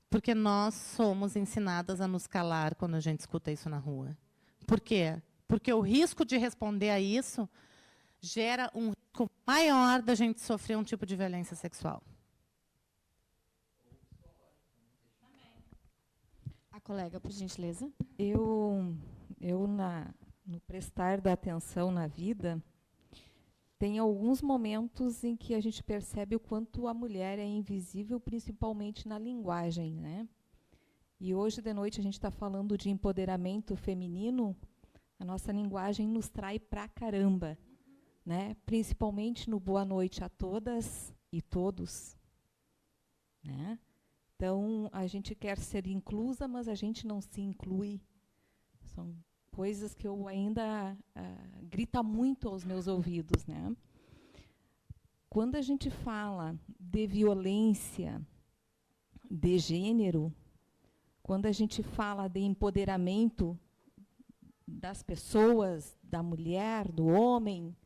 Porque nós somos ensinadas a nos calar quando a gente escuta isso na rua. Por quê? Porque o risco de responder a isso gera um risco maior da gente sofrer um tipo de violência sexual. A colega, por gentileza. No prestar da atenção na vida, tem alguns momentos em que a gente percebe o quanto a mulher é invisível, principalmente na linguagem, né? E hoje de noite a gente está falando de empoderamento feminino, a nossa linguagem nos trai pra caramba, né? Principalmente no boa noite a todas e todos, né? Então, a gente quer ser inclusa, mas a gente não se inclui. São coisas que eu ainda grita muito aos meus ouvidos, né? Quando a gente fala de violência de gênero, quando a gente fala de empoderamento das pessoas, da mulher, do homem,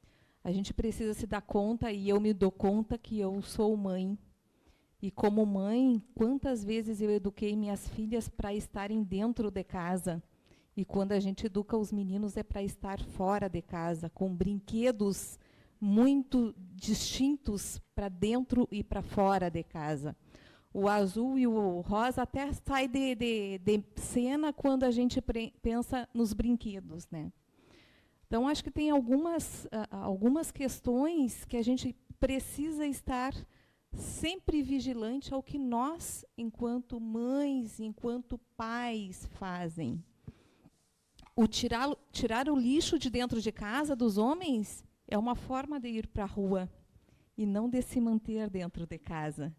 a gente precisa se dar conta, e eu me dou conta que eu sou mãe. E como mãe, quantas vezes eu eduquei minhas filhas para estarem dentro de casa? E quando a gente educa os meninos é para estar fora de casa, com brinquedos muito distintos para dentro e para fora de casa. O azul e o rosa até sai de cena quando a gente pensa nos brinquedos, né? Então, acho que tem algumas questões que a gente precisa estar sempre vigilante ao que nós, enquanto mães, enquanto pais, fazem. O tirar o lixo de dentro de casa dos homens é uma forma de ir para a rua e não de se manter dentro de casa,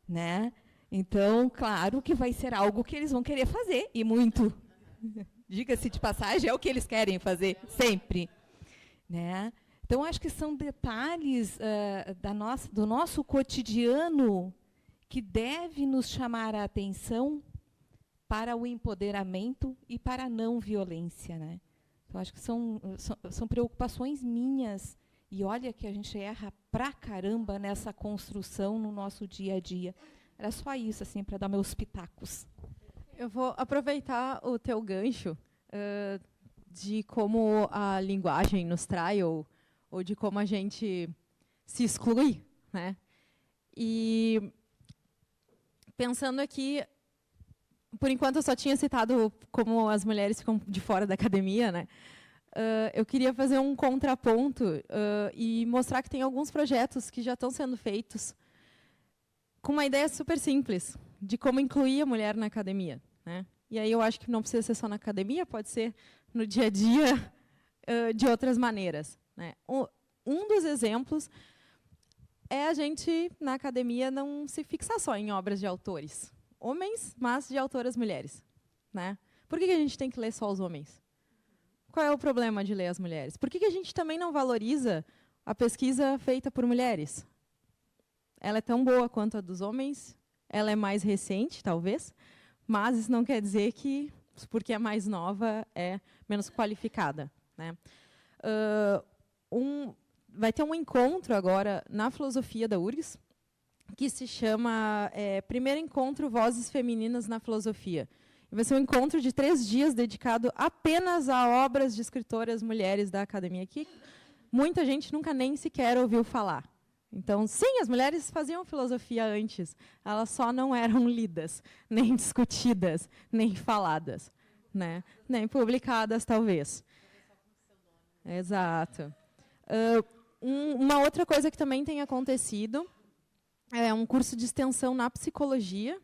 né? Então, claro que vai ser algo que eles vão querer fazer, e muito. Diga-se de passagem, é o que eles querem fazer, sempre, né? Então, acho que são detalhes do nosso cotidiano que deve nos chamar a atenção para o empoderamento e para a não violência, né? Eu acho que são preocupações minhas, e olha que a gente erra pra caramba nessa construção no nosso dia a dia. Era só isso, assim, para dar meus pitacos. Eu vou aproveitar o teu gancho de como a linguagem nos trai, ou de como a gente se exclui, né? E pensando aqui, por enquanto eu só tinha citado como as mulheres ficam de fora da academia, né? Eu queria fazer um contraponto e mostrar que tem alguns projetos que já estão sendo feitos com uma ideia super simples de como incluir a mulher na academia, né? E aí eu acho que não precisa ser só na academia, pode ser no dia a dia de outras maneiras, né? Um dos exemplos é a gente, na academia, não se fixar só em obras de autores homens, mas de autoras mulheres, né? Por que a gente tem que ler só os homens? Qual é o problema de ler as mulheres? Por que a gente também não valoriza a pesquisa feita por mulheres? Ela é tão boa quanto a dos homens, ela é mais recente, talvez, mas isso não quer dizer que, porque é mais nova, é menos qualificada, né? Vai ter um encontro agora na filosofia da URGS, que se chama Primeiro Encontro Vozes Femininas na Filosofia. Vai ser um encontro de 3 dias dedicado apenas a obras de escritoras mulheres da academia, que muita gente nunca nem sequer ouviu falar. Então, sim, as mulheres faziam filosofia antes, elas só não eram lidas, nem discutidas, nem faladas, né? Nem publicadas, talvez. Exato. Uma outra coisa que também tem acontecido é um curso de extensão na psicologia,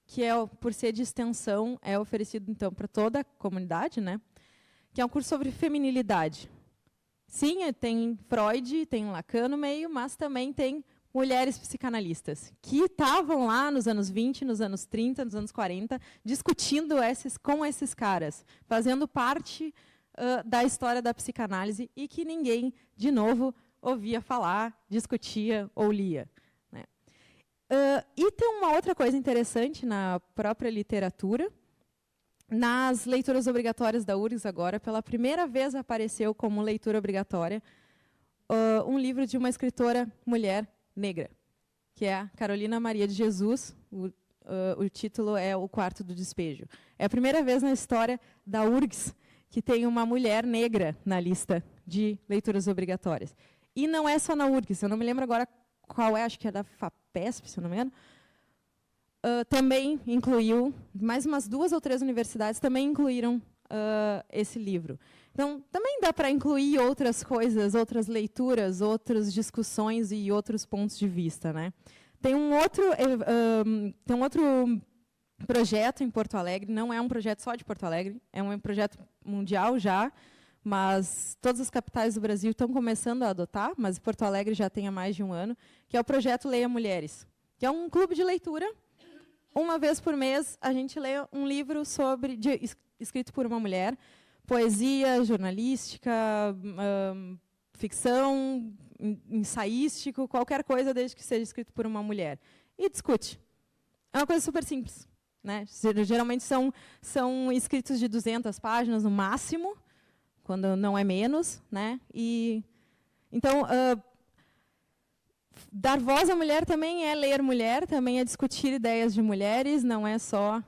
que por ser de extensão, é oferecido então para toda a comunidade, né? Que é um curso sobre feminilidade. Sim, tem Freud, tem Lacan no meio, mas também tem mulheres psicanalistas, que estavam lá nos anos 20, nos anos 30, nos anos 40, discutindo com esses caras, fazendo parte da história da psicanálise, e que ninguém, de novo, ouvia falar, discutia ou lia. E tem uma outra coisa interessante na própria literatura. Nas leituras obrigatórias da URGS agora, pela primeira vez apareceu como leitura obrigatória um livro de uma escritora mulher negra, que é a Carolina Maria de Jesus. O título é O Quarto do Despejo. É a primeira vez na história da URGS que tem uma mulher negra na lista de leituras obrigatórias. E não é só na URGS, eu não me lembro agora qual é, acho que é da FAPESP, se não me engano. Também incluiu, mais umas 2 ou 3 universidades também incluíram esse livro. Então, também dá para incluir outras coisas, outras leituras, outras discussões e outros pontos de vista, né? Tem um outro projeto em Porto Alegre, não é um projeto só de Porto Alegre, é um projeto mundial já, mas todas as capitais do Brasil estão começando a adotar, mas Porto Alegre já tem há mais de um ano, que é o projeto Leia Mulheres, que é um clube de leitura. Uma vez por mês, a gente lê um livro escrito por uma mulher, poesia, jornalística, ficção, ensaístico, qualquer coisa desde que seja escrito por uma mulher. E discute. É uma coisa super simples, né? Geralmente são escritos de 200 páginas no máximo, quando não é menos, né? Então, dar voz à mulher também é ler mulher, também é discutir ideias de mulheres, não é só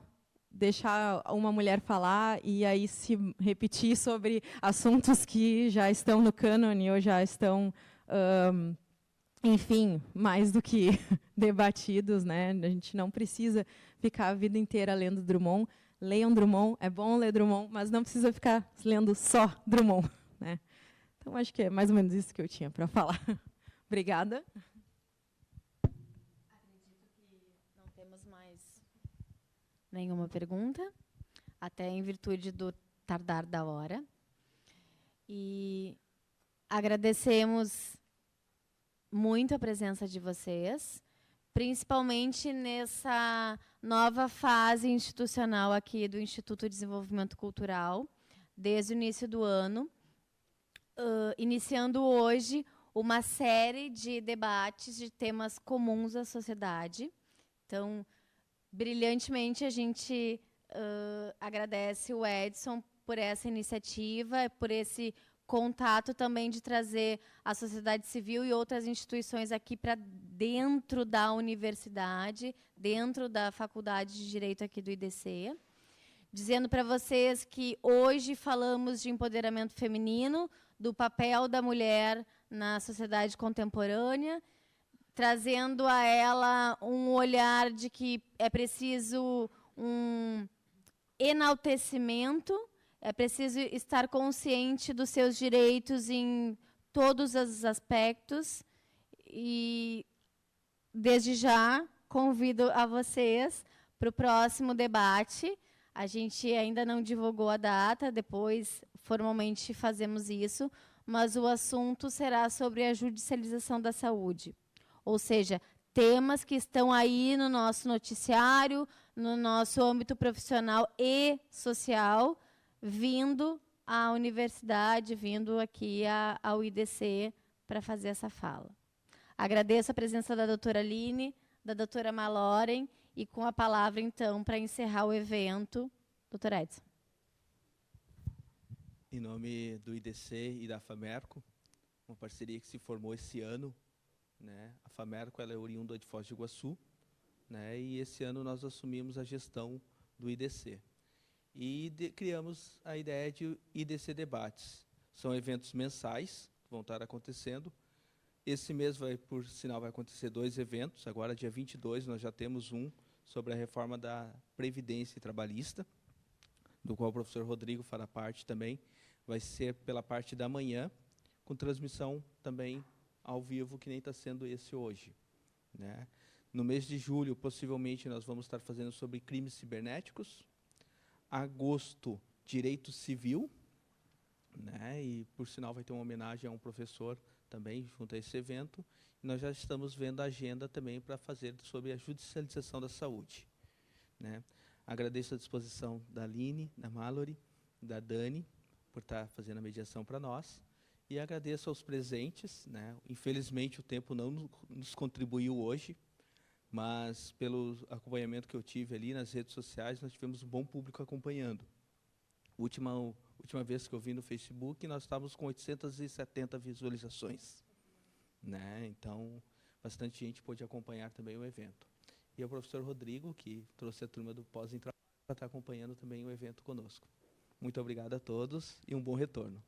deixar uma mulher falar e aí se repetir sobre assuntos que já estão no cânone ou já estão, enfim, mais do que debatidos, né? A gente não precisa ficar a vida inteira lendo Drummond. Leiam Drummond, é bom ler Drummond, mas não precisa ficar lendo só Drummond, né? Então, acho que é mais ou menos isso que eu tinha para falar. Obrigada. Acredito que não temos mais nenhuma pergunta, até em virtude do tardar da hora. E agradecemos muito a presença de vocês, principalmente nessa nova fase institucional aqui do Instituto de Desenvolvimento Cultural, desde o início do ano, iniciando hoje uma série de debates de temas comuns à sociedade, Então, brilhantemente, a gente agradece o Edson por essa iniciativa, por esse contato também de trazer a sociedade civil e outras instituições aqui para dentro da universidade, dentro da Faculdade de Direito aqui do IDC. Dizendo para vocês que hoje falamos de empoderamento feminino, do papel da mulher na sociedade contemporânea, trazendo a ela um olhar de que é preciso um enaltecimento, é preciso estar consciente dos seus direitos em todos os aspectos. E, desde já, convido a vocês para o próximo debate. A gente ainda não divulgou a data, depois formalmente fazemos isso, mas o assunto será sobre a judicialização da saúde. Ou seja, temas que estão aí no nosso noticiário, no nosso âmbito profissional e social, vindo à universidade, vindo aqui ao IDC para fazer essa fala. Agradeço a presença da doutora Aline, da doutora Maloren, e com a palavra, então, para encerrar o evento, doutor Edson. Em nome do IDC e da FAMERCO, uma parceria que se formou esse ano, né? A FAMERCO ela é oriunda de Foz do Iguaçu, né? E esse ano nós assumimos a gestão do IDC. E criamos a ideia de IDC Debates. São eventos mensais que vão estar acontecendo. Esse mês, por sinal, vai acontecer 2 eventos. Agora, dia 22, nós já temos um sobre a reforma da Previdência Trabalhista, do qual o professor Rodrigo fará parte também. Vai ser pela parte da manhã, com transmissão também ao vivo, que nem está sendo esse hoje, né? No mês de julho, possivelmente, nós vamos estar fazendo sobre crimes cibernéticos. Agosto, direito civil, né? E, por sinal, vai ter uma homenagem a um professor também, junto a esse evento. E nós já estamos vendo a agenda também para fazer sobre a judicialização da saúde, né? Agradeço a disposição da Aline, da Mallory, da Dani, por estar fazendo a mediação para nós. E agradeço aos presentes, né? Infelizmente, o tempo não nos contribuiu hoje, mas pelo acompanhamento que eu tive ali nas redes sociais, nós tivemos um bom público acompanhando. Última vez que eu vi no Facebook, nós estávamos com 870 visualizações, né? Então, bastante gente pôde acompanhar também o evento. E o professor Rodrigo, que trouxe a turma do pós-trabalho, para estar acompanhando também o evento conosco. Muito obrigado a todos e um bom retorno.